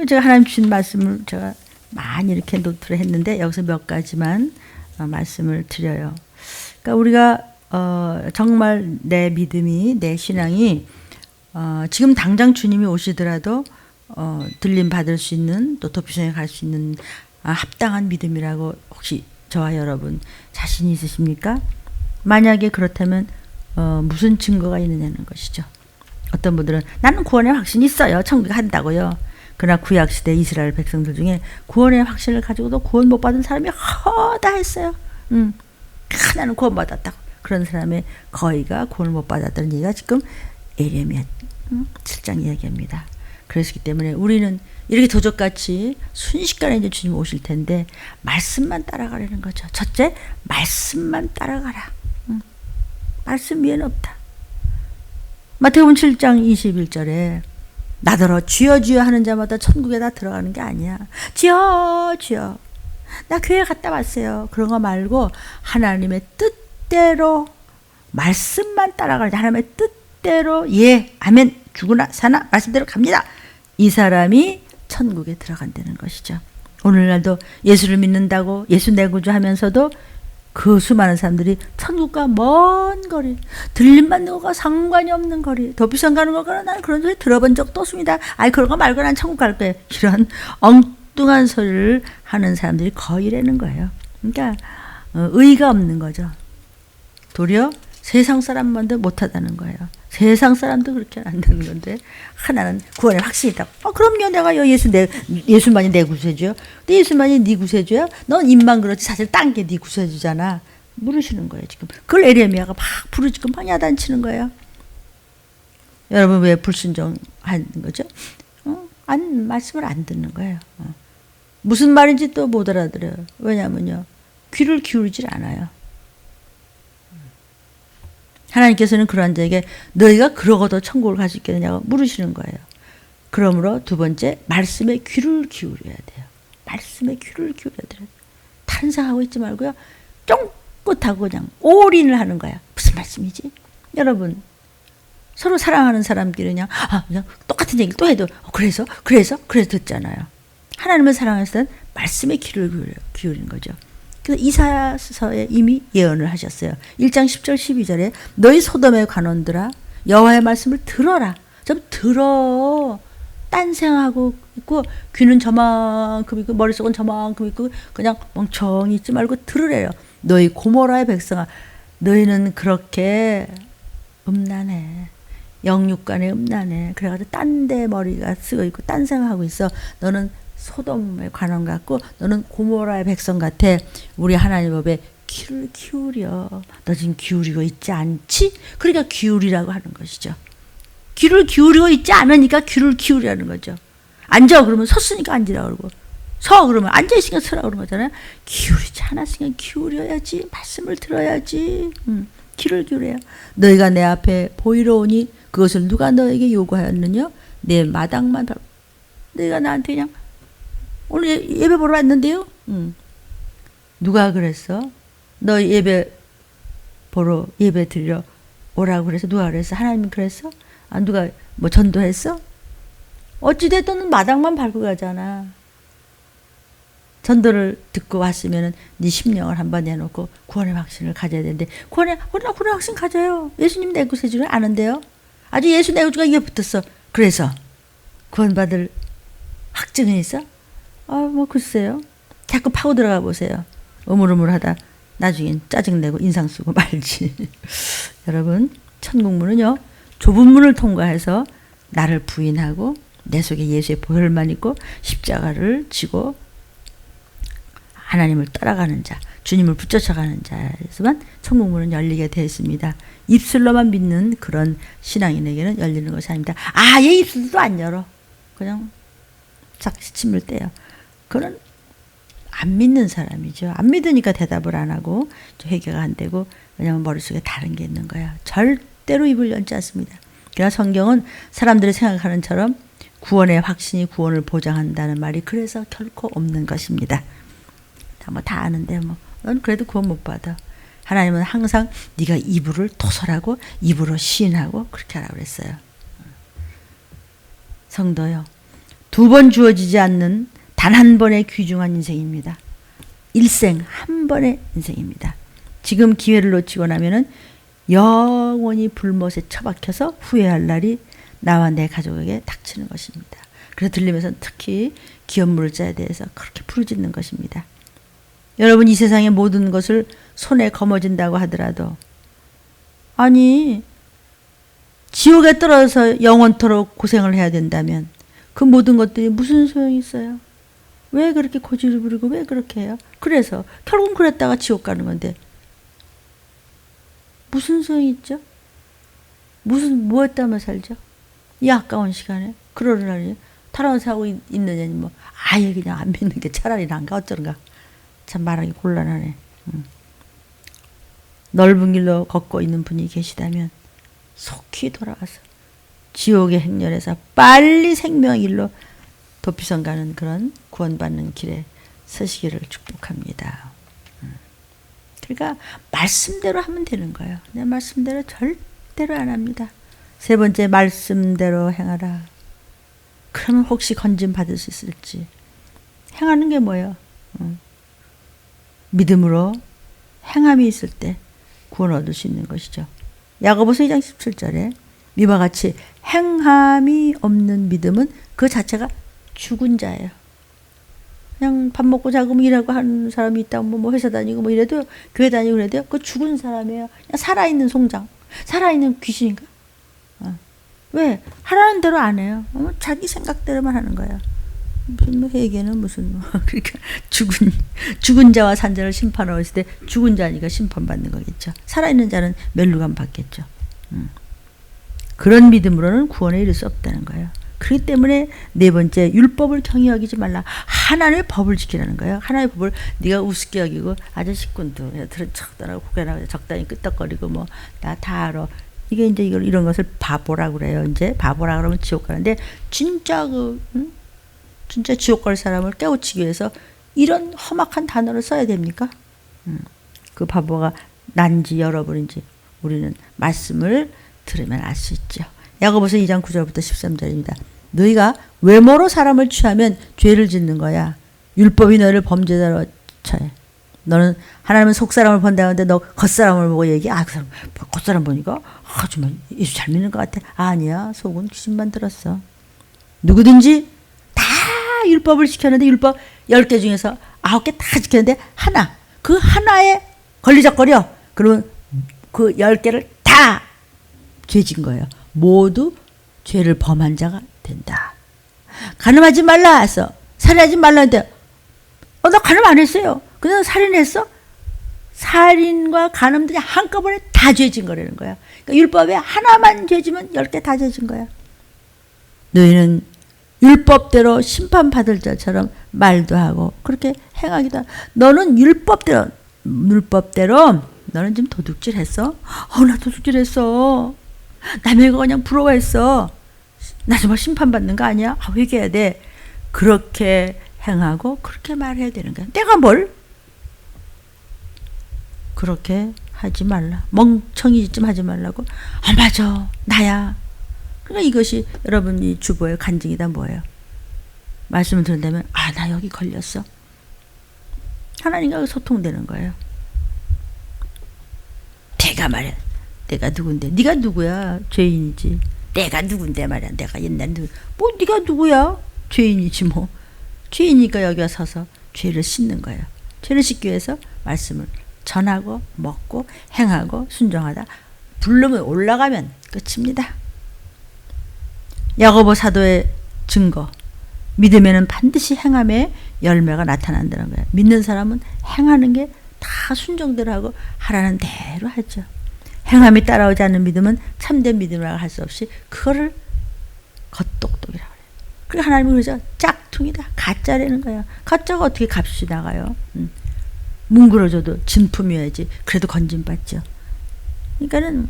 Speaker 1: 제가 하나님 주신 말씀을 제가 많이 이렇게 노트를 했는데 여기서 몇 가지만 말씀을 드려요. 그러니까 우리가 정말 내 믿음이, 내 신앙이 지금 당장 주님이 오시더라도 들림 받을 수 있는, 또 도피성에 갈 수 있는 합당한 믿음이라고 혹시 저와 여러분 자신이 있으십니까? 만약에 그렇다면 무슨 증거가 있느냐는 것이죠. 어떤 분들은 나는 구원의 확신이 있어요. 천국에 간다고요. 그러나 구약시대 이스라엘 백성들 중에 구원의 확신을 가지고도 구원 못 받은 사람이 허다했어요. 나는 구원 받았다고. 그런 사람의 거의가 구원을 못 받았다는 얘기가 지금 예레미야 7장 이야기입니다. 그렇기 때문에 우리는 이렇게 도적같이 순식간에 이제 주님 오실 텐데 말씀만 따라가려는 거죠. 첫째, 말씀만 따라가라. 말씀 위에는 없다. 마태복음 7장 21절에 나더러 주여 주여 하는 자마다 천국에 다 들어가는 게 아니야. 주여 주여 나 교회 갔다 왔어요. 그런 거 말고 하나님의 뜻대로 말씀만 따라가자. 하나님의 뜻대로 예 아멘 죽으나 사나 말씀대로 갑니다. 이 사람이 천국에 들어간다는 것이죠. 오늘날도 예수를 믿는다고 예수 내 구주 하면서도 그 수많은 사람들이 천국과 먼 거리, 들림 받는 것과 상관이 없는 거리, 도피성 가는 거거나 나는 그런 소리 들어본 적도 없습니다. 아이 그런 거 말고 난 천국 갈 거예요. 이런 엉뚱한 소리를 하는 사람들이 거의라는 거예요. 그러니까 의의가 없는 거죠. 도리어 세상 사람만도 못하다는 거예요. 세상 사람도 그렇게 안 되는 건데 하나는 구원의 확신이 있다고. 그럼요. 내가 예수만이 내 구세주요. 근데 예수만이 네 구세주야? 넌 입만 그렇지 사실 딴 게 네 구세주잖아. 물으시는 거예요 지금. 그걸 에레미야가 막 부르짖고 막 야단치는 거예요. 여러분 왜 불순종하는 거죠? 말씀을 안 듣는 거예요. 무슨 말인지 또 못 알아들어요. 왜냐면요. 귀를 기울이질 않아요. 하나님께서는 그러한 자에게 너희가 그러고도 천국을 갈 수 있겠느냐고 물으시는 거예요. 그러므로 두 번째, 말씀에 귀를 기울여야 돼요. 말씀에 귀를 기울여야 돼요. 다른 생각하고 있지 말고요. 쫑긋하고 그냥 올인을 하는 거야. 무슨 말씀이지? 여러분, 서로 사랑하는 사람끼리 그냥 똑같은 얘기를 또 해도 그래서 듣잖아요. 하나님을 사랑할 때는 말씀에 귀를 기울이는 거죠. 그래서 이사야서에 이미 예언을 하셨어요. 1장 10절 12절에 너희 소돔의 관원들아 여호와의 말씀을 들어라. 좀 들어. 딴 생각하고 있고 귀는 저만큼 있고 머릿속은 저만큼 있고 그냥 멍청이 있지 말고 들으래요. 너희 고모라의 백성아 너희는 그렇게 음란해. 영육간에 음란해. 그래가지고 딴 데 머리가 쓰고 있고 딴 생각하고 있어. 너는 소돔의 관원 같고 너는 고모라의 백성 같아. 우리 하나님 법에 귀를 기울여. 너 지금 기울이고 있지 않지? 그러니까 기울이라고 하는 것이죠. 귀를 기울이고 있지 않으니까 귀를 기울이라는 거죠. 앉아 그러면 섰으니까 앉으라고 그러고 서 그러면 앉아있으니까 서라고 그런 거잖아요. 기울이지 않았으니까 기울여야지. 말씀을 들어야지. 귀를 기울여야. 너희가 내 앞에 보이러 오니 그것을 누가 너에게 요구하였느냐? 내 마당만 밟고. 너희가 나한테 그냥 오늘 예배 보러 왔는데요. 누가 그랬어? 너 예배 보러 예배 드리러 오라고 그래서 누가 그랬어? 하나님이 그랬어? 아 누가 뭐 전도했어? 어찌됐든 마당만 밟고 가잖아. 전도를 듣고 왔으면은 네 심령을 한번 내놓고 구원의 확신을 가져야 되는데 구원의 확신 가져요. 예수님 내구세주를 아는데요. 아주 예수 내구주가 입에 붙었어. 그래서 구원받을 확증은 있어? 뭐 글쎄요. 자꾸 파고 들어가 보세요. 우물우물하다 나중엔 짜증내고 인상 쓰고 말지. 여러분 천국문은요. 좁은 문을 통과해서 나를 부인하고 내 속에 예수의 보혈만 있고 십자가를 지고 하나님을 따라가는 자, 주님을 붙여쳐가는 자에서만 천국문은 열리게 되어 있습니다. 입술로만 믿는 그런 신앙인에게는 열리는 것이 아닙니다. 얘 입술도 안 열어. 그냥 침을 떼요. 그건 안 믿는 사람이죠. 안 믿으니까 대답을 안 하고 회개가 안 되고 왜냐하면 머릿속에 다른 게 있는 거야. 절대로 입을 열지 않습니다. 그러나 성경은 사람들이 생각하는 처럼 구원의 확신이 구원을 보장한다는 말이 그래서 결코 없는 것입니다. 다 아는데 넌 그래도 구원 못 받아. 하나님은 항상 네가 입으로 토설하고 입으로 시인하고 그렇게 하라고 그랬어요. 성도요. 2번 주어지지 않는 단 한 번의 귀중한 인생입니다. 일생 한 번의 인생입니다. 지금 기회를 놓치고 나면은 영원히 불못에 처박혀서 후회할 날이 나와 내 가족에게 닥치는 것입니다. 그래서 들리면서 특히 기업물자에 대해서 그렇게 부르짖는 것입니다. 여러분 이 세상의 모든 것을 손에 거머쥔다고 하더라도 아니 지옥에 떨어져서 영원토록 고생을 해야 된다면 그 모든 것들이 무슨 소용이 있어요? 왜 그렇게 고집을 부리고 왜 그렇게 해요? 그래서 결국은 그랬다가 지옥 가는 건데 무슨 소용이 있죠? 무엇 때문에 살죠? 이 아까운 시간에 그러려니 탈원서 하고 있느냐니 아예 그냥 안 믿는 게 차라리 난가 어쩌는가. 참 말하기 곤란하네. 넓은 길로 걷고 있는 분이 계시다면 속히 돌아와서 지옥의 행렬에서 빨리 생명의 길로 도피성 가는 그런 구원받는 길에 서시기를 축복합니다. 그러니까 말씀대로 하면 되는 거예요. 내 말씀대로 절대로 안 합니다. 3번째 말씀대로 행하라. 그러면 혹시 건진 받을 수 있을지. 행하는 게 뭐예요? 믿음으로 행함이 있을 때 구원 얻을 수 있는 것이죠. 야고보서 2장 17절에 이와 같이 행함이 없는 믿음은 그 자체가 죽은 자예요. 그냥 밥 먹고 자고 일하고 하는 사람이 있다고 뭐 회사 다니고 이래도 교회 다니고 그래도요. 그 죽은 사람이에요. 그냥 살아있는 송장, 살아있는 귀신인가? 왜? 하라는 대로 안 해요. 자기 생각대로만 하는 거야. 무슨 회개는 무슨 그러니까 죽은 자와 산 자를 심판하고 있을 때 죽은 자니까 심판받는 거겠죠. 살아있는 자는 멸류관 받겠죠. 그런 믿음으로는 구원에 이를 수 없다는 거예요. 그렇기 때문에 4번째 율법을 경히 여기지 말라. 하나님의 법을 지키라는 거예요. 하나님의 법을 네가 우습게 여기고 아주 식군도 들은 척더라고 고개나 적당히 끄떡거리고 나 다 알아. 이게 이제 이런 것을 바보라고 그래요. 이제 바보라 그러면 지옥 가는데 진짜 진짜 지옥 갈 사람을 깨우치기 위해서 이런 험악한 단어를 써야 됩니까? 그 바보가 난지 여러분인지 우리는 말씀을 들으면 알 수 있죠. 야고보서 2장 9절부터 13절입니다. 너희가 외모로 사람을 취하면 죄를 짓는 거야. 율법이 너희를 범죄자로 처해. 너는 하나님은 속사람을 본다는데 너 겉사람을 보고 얘기해. 아, 그 사람 겉사람 보니까 정말 예수 잘 믿는 것 같아. 아니야, 속은 귀신만 들었어. 누구든지 다 율법을 지켰는데 율법 10개 중에서 9개 다 지켰는데 하나, 그 하나에 걸리적거려. 그러면 그 10개를 다 죄진 거예요. 모두 죄를 범한 자가 된다. 간음하지 말라 했어. 살인하지 말라 했는데 나 간음 안 했어요. 그냥 살인했어? 살인과 간음들이 한꺼번에 다 죄진 거라는 거야. 그러니까 율법에 하나만 죄지면 10개 다 죄진 거야. 너희는 율법대로 심판받을 자처럼 말도 하고 그렇게 행하기도 하고. 너는 율법대로 너는 지금 도둑질 했어? 나 도둑질 했어. 남의 거 그냥 부러워했어. 나 정말 심판받는 거 아니야? 회개해야 돼. 그렇게 행하고 그렇게 말해야 되는 거야. 내가 뭘? 그렇게 하지 말라. 멍청이짓 하지 말라고. 맞아. 나야. 그러니까 이것이 여러분이 주보의 간증이다 뭐예요? 말씀을 들은다면 나 여기 걸렸어. 하나님과 소통되는 거예요. 내가 말이야. 내가 누군데? 네가 누구야? 죄인이지. 내가 누군데 말이야. 내가 옛날 네가 누구야? 죄인이지 뭐. 죄인이니까 여기 서서 죄를 씻는 거예요. 죄를 씻기 위해서 말씀을 전하고 먹고 행하고 순종하다. 부름에 올라가면 끝입니다. 야고보 사도의 증거. 믿음에는 반드시 행함의 열매가 나타난다는 거예요. 믿는 사람은 행하는 게 다 순종대로 하고 하라는 대로 하죠. 행함이 따라오지 않는 믿음은 참된 믿음이라고 할 수 없이 그거를 겉똑똑이라고 해요. 그리고 하나님은 그러죠. 짝퉁이다. 가짜라는 거예요. 가짜가 어떻게 값이 나가요? 뭉그러져도 진품이어야지. 그래도 건진받죠. 그러니까는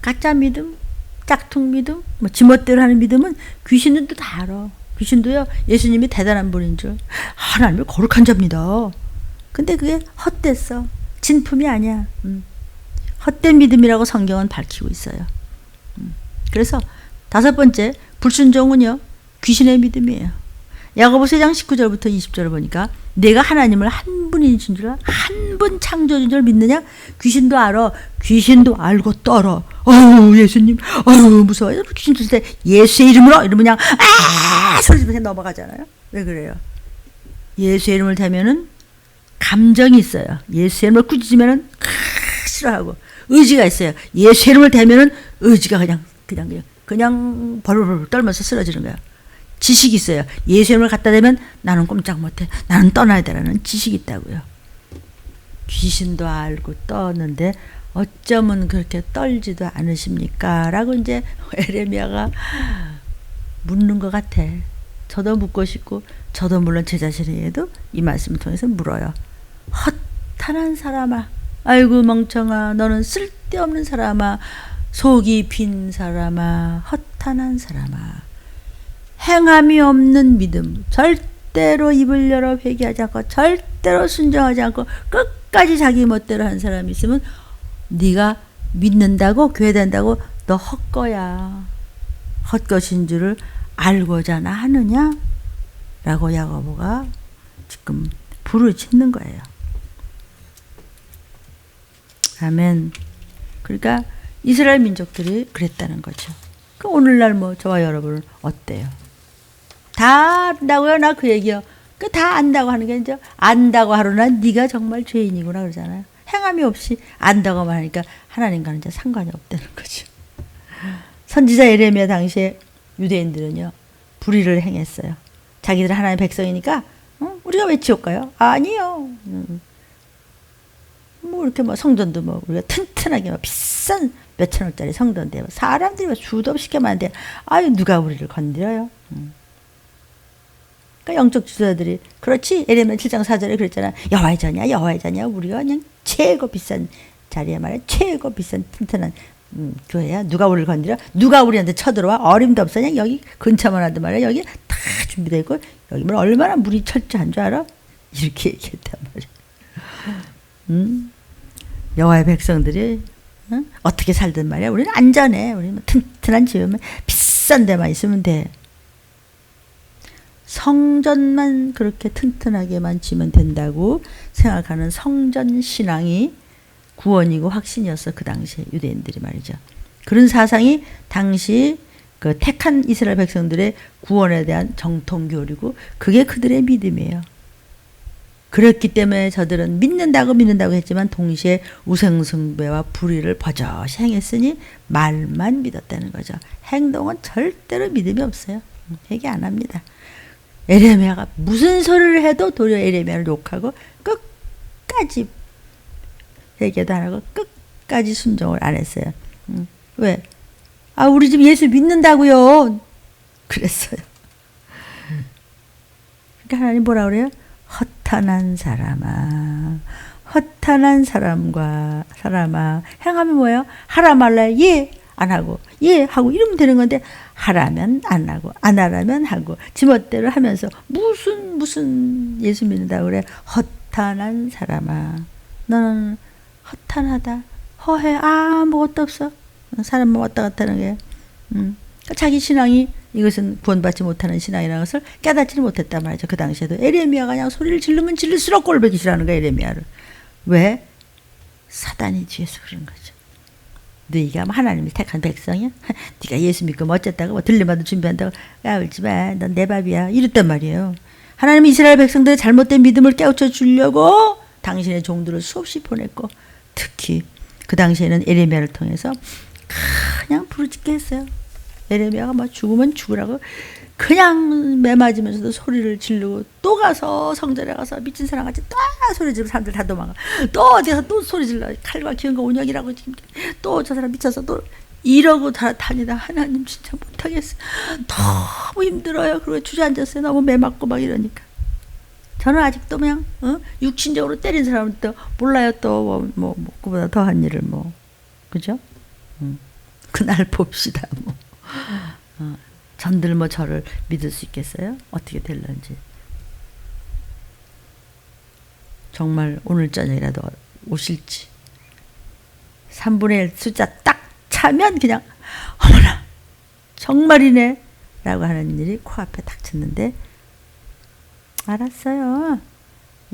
Speaker 1: 가짜 믿음, 짝퉁 믿음, 지멋대로 하는 믿음은 귀신들도 다 알아. 귀신도요. 예수님이 대단한 분인 줄. 하나님을 거룩한 자입니다. 근데 그게 헛됐어. 진품이 아니야. 헛된 믿음이라고 성경은 밝히고 있어요. 그래서 5번째 불순종은요. 귀신의 믿음이에요. 야고보서 4장 19절부터 20절을 보니까 내가 하나님을 한 분이신 줄 알아? 한 분 창조주인 줄 믿느냐? 귀신도 알아. 귀신도 알고 떨어. 예수님. 무서워. 귀신 들 때 예수의 이름으로 이러면 그냥 소리 지르면서 넘어가잖아요. 왜 그래요? 예수의 이름을 대면은 감정이 있어요. 예수의 이름을 꾸짖으면은 싫어하고 의지가 있어요. 예수의 이름을 대면은 의지가 그냥 벌벌 떨면서 쓰러지는 거야. 지식이 있어요. 예수의 이름을 갖다 대면 나는 꼼짝 못해. 나는 떠나야 되라는 지식이 있다고요. 귀신도 알고 떠는데 어쩌면 그렇게 떨지도 않으십니까? 라고 이제 에레미야가 묻는 것 같아. 저도 묻고 싶고 저도 물론 제 자신에게도 이 말씀을 통해서 물어요. 헛탄한 사람아. 아이고 멍청아. 너는 쓸데없는 사람아. 속이 빈 사람아. 헛탄한 사람아. 행함이 없는 믿음. 절대로 입을 열어 회개하지 않고 절대로 순종하지 않고 끝까지 자기 멋대로 한 사람이 있으면 네가 믿는다고 교회 된다고 너 헛거야. 헛것인 줄을 알고자나 하느냐? 라고 야고보가 지금 불을 짓는 거예요. 아멘. 그러니까 이스라엘 민족들이 그랬다는 거죠. 그 오늘날 저와 여러분은 어때요? 다 안다고요? 나 그 얘기요. 그 다 안다고 하는 게 이제 안다고 하루나 네가 정말 죄인이구나 그러잖아요. 행함이 없이 안다고만 하니까 하나님과는 이제 상관이 없다는 거죠. 선지자 에레미야 당시에 유대인들은요. 불의를 행했어요. 자기들은 하나님의 백성이니까 우리가 왜 지옥 가요? 아니요. 이렇게 성전도 우리가 튼튼하게 비싼 몇천 원짜리 성전인데 사람들이 수도 없이 많은데 누가 우리를 건드려요? 그러니까 영적 지도자들이 그렇지. 에레미야 7장 4절에 그랬잖아. 여호와의 자냐 우리가 그냥 최고 비싼 자리에 말이야. 최고 비싼 튼튼한 교회야. 누가 우리를 건드려? 누가 우리한테 쳐들어와? 어림도 없어. 그냥 여기 근처만 하든 말이야. 여기 다 준비되어 있고 여기는 얼마나 물이 철저한 줄 알아? 이렇게 얘기했단 말이야. 여호와의 백성들이 어떻게 살든 말이야. 우리는 안전해. 우리는 튼튼한 집에만 비싼 데만 있으면 돼. 성전만 그렇게 튼튼하게만 지면 된다고 생각하는 성전 신앙이 구원이고 확신이었어. 그 당시에 유대인들이 말이죠. 그런 사상이 당시 그 택한 이스라엘 백성들의 구원에 대한 정통교리고 그게 그들의 믿음이에요. 그렇기 때문에 저들은 믿는다고 했지만 동시에 우상숭배와 불의를 버젓이 행했으니 말만 믿었다는 거죠. 행동은 절대로 믿음이 없어요. 회개 안 합니다. 에레미야가 무슨 소리를 해도 도리어 에레미야를 욕하고 끝까지 회개도 안 하고 끝까지 순종을 안 했어요. 왜? 우리 집 예수 믿는다고요. 그랬어요. 그러니까 하나님 뭐라 그래요? 허탄한 사람아, 허탄한 사람아. 행하면 뭐예요? 하라 말라 예 안 하고 예 하고 이러면 되는 건데 하라면 안 하고 안 하라면 하고 지멋대로 하면서 무슨 예수 믿는다고 그래? 허탄한 사람아, 너는 허탄하다, 허해, 아무것도 없어. 사람만 왔다 갔다 하는 게 자기 신앙이 이것은 구원받지 못하는 신앙이라는 것을 깨닫지는 못했단 말이죠. 그 당시에도 에레미야가 그냥 소리를 지르면 질릴수록 꼴보기 싫어하는 거야, 에레미야를. 왜? 사단이 뒤에서 그런 거죠. 너희가 하나님을 택한 백성이야? 네가 예수 믿고 뭐 어쨌다고 뭐 들림받을 준비한다고 울지 마, 넌 내 밥이야, 이랬단 말이에요. 하나님은 이스라엘 백성들의 잘못된 믿음을 깨우쳐 주려고 당신의 종들을 수없이 보냈고 특히 그 당시에는 에레미야를 통해서 그냥 부르짖게 했어요. 에레미야가 뭐 죽으면 죽으라고 그냥 매맞으면서도 소리를 지르고 또 가서 성전에 가서 미친 사람같이 또 소리 지르고 사람들 다 도망가. 또 어디 가서 또 소리 질러. 칼과 기운과 온역이라고 또 저 사람 미쳐서 또 이러고 다니다. 하나님 진짜 못하겠어요. 너무 힘들어요. 그리고 주저앉았어요. 너무 매맞고 막 이러니까. 저는 아직도 그냥 육신적으로 때린 사람은 또 몰라요. 또 뭐 그보다 더한 일을 뭐 그죠? 그날 봅시다. 뭐 전들 뭐 저를 믿을 수 있겠어요? 어떻게 될런지. 정말 오늘 저녁이라도 오실지. 3분의 1 숫자 딱 차면 그냥 어머나 정말이네 라고 하는 일이 코앞에 닥쳤는데 알았어요.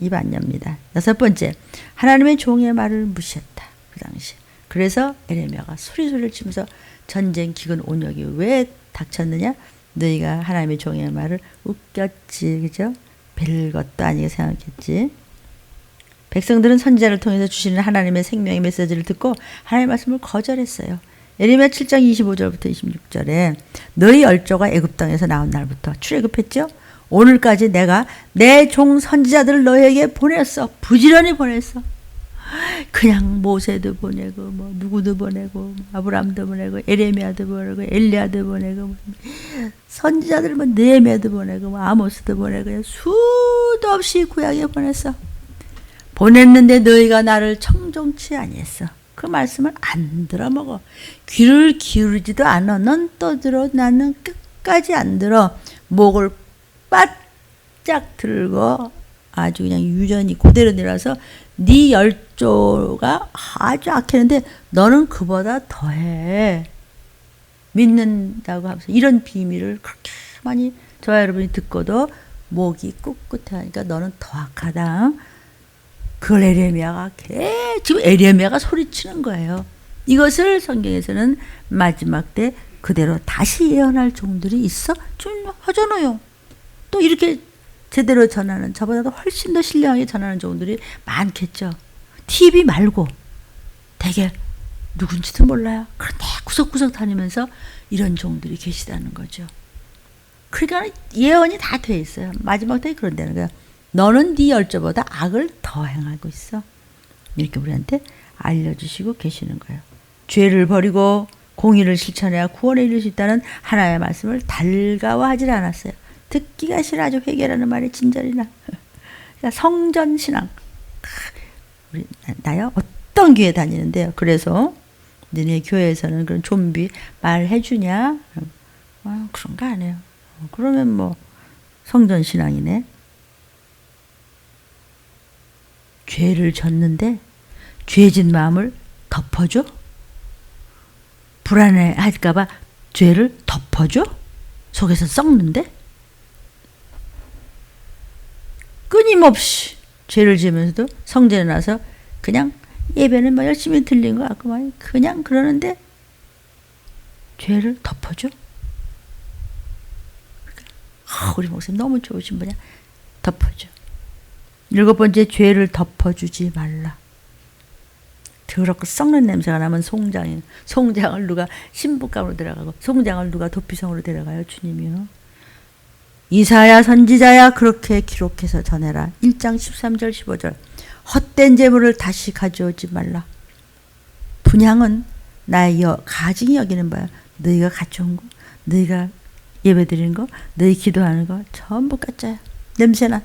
Speaker 1: 입 안 엽니다. 6번째, 하나님의 종의 말을 무시했다. 그 당시. 그래서 에레미야가 소리를 치면서 전쟁 기근 온역이 왜 닥쳤느냐? 너희가 하나님의 종의 말을 웃겼지, 그죠? 별것도 아니게 생각했지. 백성들은 선지자를 통해서 주시는 하나님의 생명의 메시지를 듣고 하나님의 말씀을 거절했어요. 에레미야 7장 25절부터 26절에 너희 열조가 애굽 땅에서 나온 날부터 출애굽했죠? 오늘까지 내가 내 종 선지자들을 너희에게 보냈어. 부지런히 보냈어. 그냥 모세도 보내고 뭐 누구도 보내고 아브라함도 보내고 에레미야도 보내고 엘리야도 보내고 선지자들 뭐 느헤미야도 보내고 뭐 아모스도 보내고 수도 없이 구약에 보냈어. 보냈는데 너희가 나를 청종치 아니했어. 그 말씀을 안 들어먹어. 귀를 기울이지도 않아. 넌 떠들어. 나는 끝까지 안 들어. 목을 바짝 들고 아주 그냥 유전이 그대로 내려서 네 열조가 아주 악했는데 너는 그보다 더해. 믿는다고 하면서 이런 비밀을 그렇게 많이 저와 여러분이 듣고도 목이 꿋꿋해 하니까 너는 더 악하다. 그걸 에레미야가 지금 에레미야가 소리치는 거예요. 이것을 성경에서는 마지막 때 그대로 다시 예언할 종들이 있어? 좀 하잖아요. 또 이렇게 제대로 전하는 저보다도 훨씬 더 신령하게 전하는 종들이 많겠죠. TV 말고 되게 누군지도 몰라요. 그런데 구석구석 다니면서 이런 종들이 계시다는 거죠. 그러니까 예언이 다 돼 있어요. 마지막 때 그런다는 거예요. 너는 네 열조보다 악을 더 행하고 있어. 이렇게 우리한테 알려주시고 계시는 거예요. 죄를 버리고 공의를 실천해야 구원에 이를 수 있다는 하나님의 말씀을 달가워하지 않았어요. 듣기가 싫어. 아주 회개라는 말이 진절이나. 성전 신앙. 우리 나요? 어떤 교회 다니는데요. 그래서 너네 교회에서는 그런 좀비 말해주냐? 그런 거 안 해요. 그러면 뭐 성전 신앙이네. 죄를 졌는데 죄진 마음을 덮어줘? 불안해할까봐 죄를 덮어줘? 속에서 썩는데? 끊임없이 죄를 지으면서도 성전에 나서 그냥 예배는 뭐 열심히 들린 거 같고 막 그냥 그러는데 죄를 덮어줘. 우리 목사님 너무 좋으신 분이야. 덮어줘. 7번째, 죄를 덮어주지 말라. 더럽고 썩는 냄새가 나면 송장을 누가 신부감으로 데려가고 송장을 누가 도피성으로 데려가요? 주님이요. 이사야 선지자야 그렇게 기록해서 전해라. 1장 13절 15절. 헛된 재물을 다시 가져오지 말라. 분향은 나의 가증이 여기는 바야. 너희가 가져온 거, 너희가 예배드리는 거, 너희 기도하는 거 전부 가짜야. 냄새나.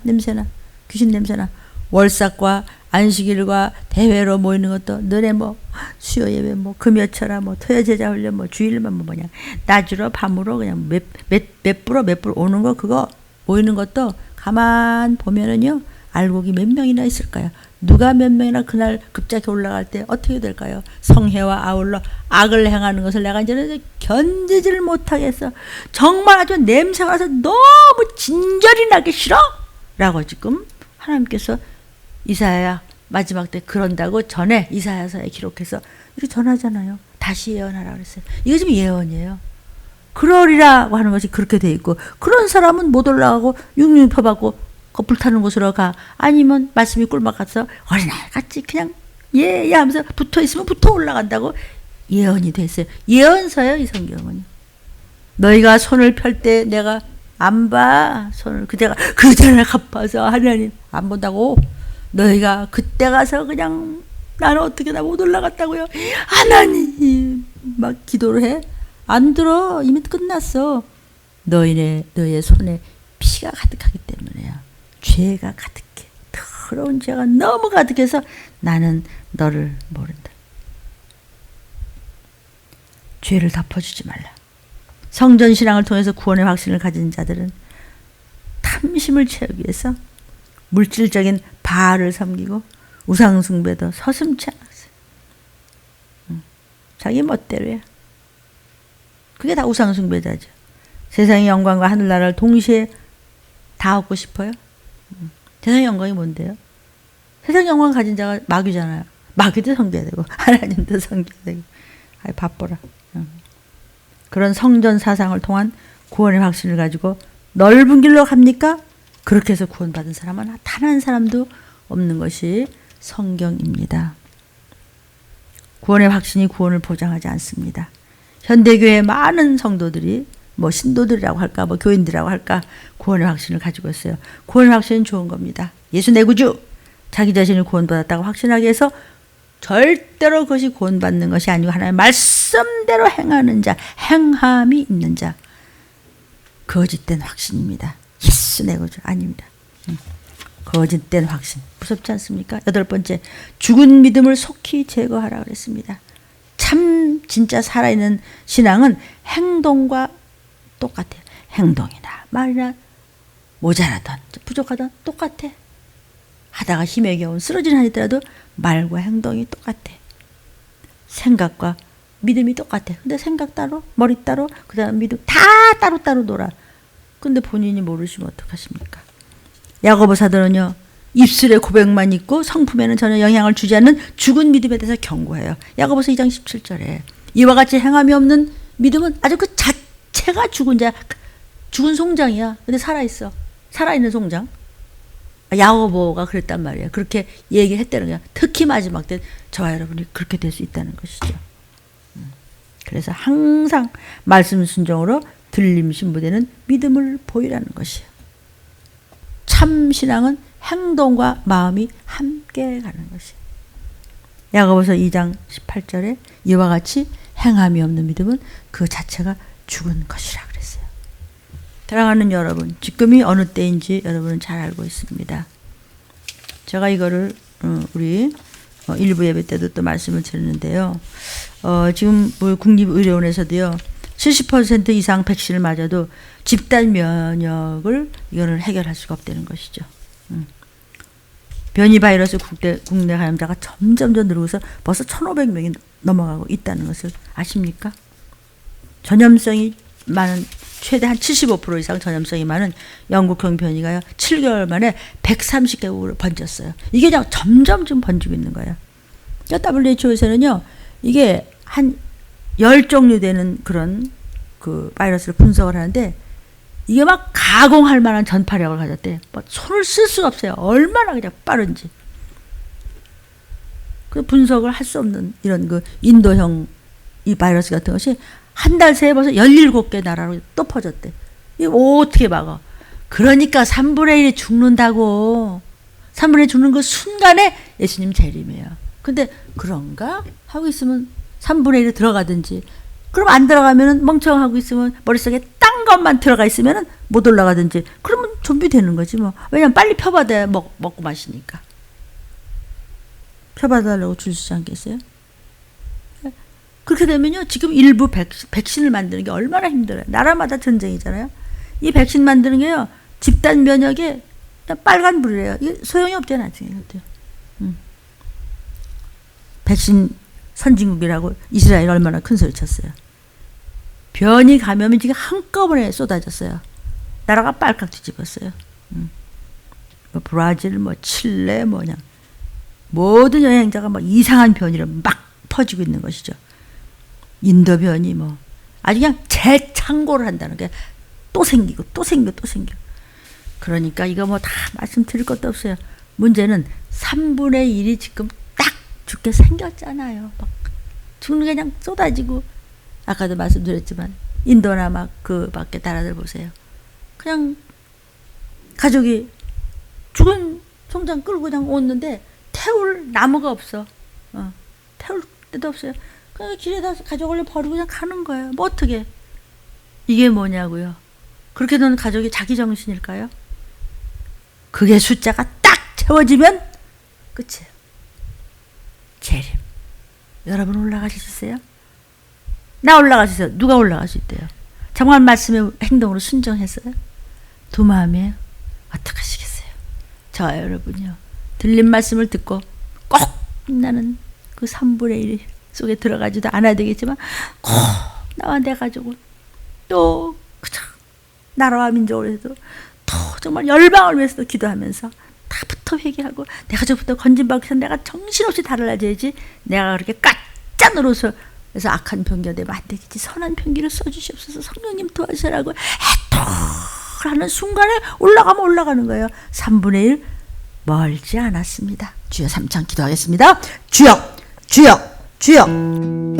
Speaker 1: 귀신 냄새나. 월삭과 안식일과 대회로 모이는 것도 너네 뭐 수요 예배 뭐 금요철아 뭐 토요 제자 훈련 뭐 주일만 뭐 뭐냐 낮으로 밤으로 그냥 몇 불어 오는 거 그거 모이는 것도 가만 보면은요 알곡이 몇 명이나 있을까요? 누가 몇 명이나 그날 급작히 올라갈 때 어떻게 될까요? 성회와 아울러 악을 행하는 것을 내가 이제는 견디지를 못하겠어. 정말 아주 냄새가 나서 너무 진절이 나기 싫어! 라고 지금 하나님께서 이사야 마지막 때 그런다고 전에 이사야서에 기록해서 이렇게 전하잖아요. 다시 예언하라 그랬어요. 이거 지금 예언이에요. 그러리라고 하는 것이 그렇게 돼 있고 그런 사람은 못 올라가고 육육표 받고 거풀 타는 곳으로 가. 아니면 말씀이 꿀맛 같아서 어린아이 같이 그냥 예 하면서 붙어 있으면 붙어 올라간다고 예언이 됐어요. 예언서예요. 이 성경은. 너희가 손을 펼 때 내가 안 봐. 손을 그대가 갚아서 하나님 안 본다고. 너희가 그때 가서 그냥 나는 어떻게 나 못 올라갔다고요. 하나님 막 기도를 해. 안 들어. 이미 끝났어. 너희의 손에 피가 가득하기 때문에야. 죄가 가득해. 더러운 죄가 너무 가득해서 나는 너를 모른다. 죄를 덮어주지 말라. 성전신앙을 통해서 구원의 확신을 가진 자들은 탐심을 채우기 위해서 물질적인 바알을 섬기고 우상숭배도 서슴지 않았어요. 자기 멋대로야. 그게 다 우상숭배자죠. 세상의 영광과 하늘나라를 동시에 다 얻고 싶어요? 세상의 영광이 뭔데요? 세상 영광 가진 자가 마귀잖아요. 마귀도 섬겨야 되고 하나님도 섬겨야 되고. 아이 바빠라. 그런 성전 사상을 통한 구원의 확신을 가지고 넓은 길로 갑니까? 그렇게 해서 구원받은 사람은 단 한 사람도 없는 것이 성경입니다. 구원의 확신이 구원을 보장하지 않습니다. 현대교회 많은 성도들이 뭐 신도들이라고 할까 뭐 교인들이라고 할까 구원의 확신을 가지고 있어요. 구원의 확신은 좋은 겁니다. 예수 내 구주 자기 자신을 구원받았다고 확신하기 위해서 절대로 그것이 구원받는 것이 아니고 하나님의 말씀대로 행하는 자, 행함이 있는 자. 거짓된 확신입니다. 예수 내 구주 아닙니다. 거짓된 확신. 무섭지 않습니까? 8번째, 죽은 믿음을 속히 제거하라 그랬습니다. 참 진짜 살아있는 신앙은 행동과 똑같아요. 행동이나 말이나 모자라든 부족하든 똑같아. 하다가 힘에 겨운 쓰러진 한 있더라도 말과 행동이 똑같아. 생각과 믿음이 똑같아. 근데 생각 따로, 머리 따로, 그 다음 믿음 다 따로따로 놀아. 근데 본인이 모르시면 어떡하십니까? 야고보 사도는요. 입술에 고백만 있고 성품에는 전혀 영향을 주지 않는 죽은 믿음에 대해서 경고해요. 야고보서 2장 17절에 이와 같이 행함이 없는 믿음은 아주 그 자체가 죽은 자, 죽은 송장이야. 근데 살아있어. 살아있는 송장. 야고보가 그랬단 말이에요. 그렇게 얘기했다는 거야. 특히 마지막 때 저와 여러분이 그렇게 될 수 있다는 것이죠. 그래서 항상 말씀 순종으로 들림 신부되는 믿음을 보이라는 것이에요. 참 신앙은 행동과 마음이 함께 가는 것이에요. 야고보서 2장 18절에 이와 같이 행함이 없는 믿음은 그 자체가 죽은 것이라 그랬어요. 사랑하는 여러분, 지금이 어느 때인지 여러분은 잘 알고 있습니다. 제가 이거를 우리 일부 예배 때도 또 말씀을 드렸는데요. 지금 국립의료원에서도요. 70% 이상 백신을 맞아도 집단 면역을 이거는 해결할 수가 없다는 것이죠. 변이 바이러스 국내 감염자가 점점 늘고서 벌써 1,500명이 넘어가고 있다는 것을 아십니까? 전염성이 많은 최대 한 75% 이상 전염성이 많은 영국형 변이가요. 7개월 만에 130개국으로 번졌어요. 이게 그냥 점점 지금 번지고 있는 거예요. WHO에서는요. 이게 한 10종류 되는 그런 그 바이러스를 분석을 하는데 이게 막 가공할 만한 전파력을 가졌대. 뭐 손을 쓸 수가 없어요. 얼마나 그냥 빠른지. 그 분석을 할 수 없는 이런 그 인도형 이 바이러스 같은 것이 한 달 새에 벌써 17개 나라로 또 퍼졌대. 이거 어떻게 막아? 그러니까 3분의 1이 죽는다고. 3분의 1이 죽는 그 순간에 예수님 재림이에요. 근데 그런가? 하고 있으면 3분의 1이 들어가든지. 그럼 안 들어가면은 멍청하고 있으면 머릿속에 딴 것만 들어가 있으면은 못 올라가든지. 그러면 좀비 되는 거지 뭐. 왜냐면 빨리 펴받아야 먹고 마시니까. 펴받아달라고 줄 수 있지 않겠어요? 그렇게 되면요. 지금 일부 백신을 만드는 게 얼마나 힘들어요. 나라마다 전쟁이잖아요. 이 백신 만드는 게요. 집단 면역에 빨간불이래요. 이게 소용이 없잖아요. 백신 선진국이라고 이스라엘 얼마나 큰 소리 쳤어요. 변이 감염이 지금 한꺼번에 쏟아졌어요. 나라가 빨갛 뒤집었어요. 뭐 브라질, 뭐 칠레, 뭐냐 모든 여행자가 막 이상한 변이를 막 퍼지고 있는 것이죠. 인도 변이 뭐 아주 그냥 재창고를 한다는 게 또 생기고 또 생기고 또 생기고. 그러니까 이거 뭐 다 말씀드릴 것도 없어요. 문제는 3분의 1이 지금 딱 죽게 생겼잖아요. 막 죽는 게 그냥 쏟아지고. 아까도 말씀드렸지만 인도나 막 그 밖에 나라들 보세요. 그냥 가족이 죽은 송장 끌고 그냥 오는데 태울 나무가 없어. 태울 데도 없어요. 그냥 길에다 가족을 버리고 그냥 가는 거예요. 뭐 어떻게? 이게 뭐냐고요. 그렇게 되는 가족이 자기 정신일까요? 그게 숫자가 딱 채워지면 끝이에요. 재림. 여러분 올라가실 수 있어요? 나 올라갈 수 있어요. 누가 올라갈 수 있대요? 정말 말씀의 행동으로 순종했어요? 두 마음이에요. 어떻게 하시겠어요? 저와 여러분요. 들린 말씀을 듣고 꼭 나는 그 3분의 1 속에 들어가지도 않아야 되겠지만 꼭 나와 내 가족을 또 그저 나라와 민족을 해도 또 정말 열방을 위해서도 기도하면서 다부터 회개하고 내 가족부터 건진받기 위해서 내가 정신없이 달라져야지. 내가 그렇게 까짜 노릇을 해서 악한 편기가 되면 안 되겠지. 선한 편기를 써주시옵소서. 성령님 도와주시라고 하는 순간에 올라가면 올라가는 거예요. 3분의 1 멀지 않았습니다. 주여 3창 기도하겠습니다. 주여 주여 주여.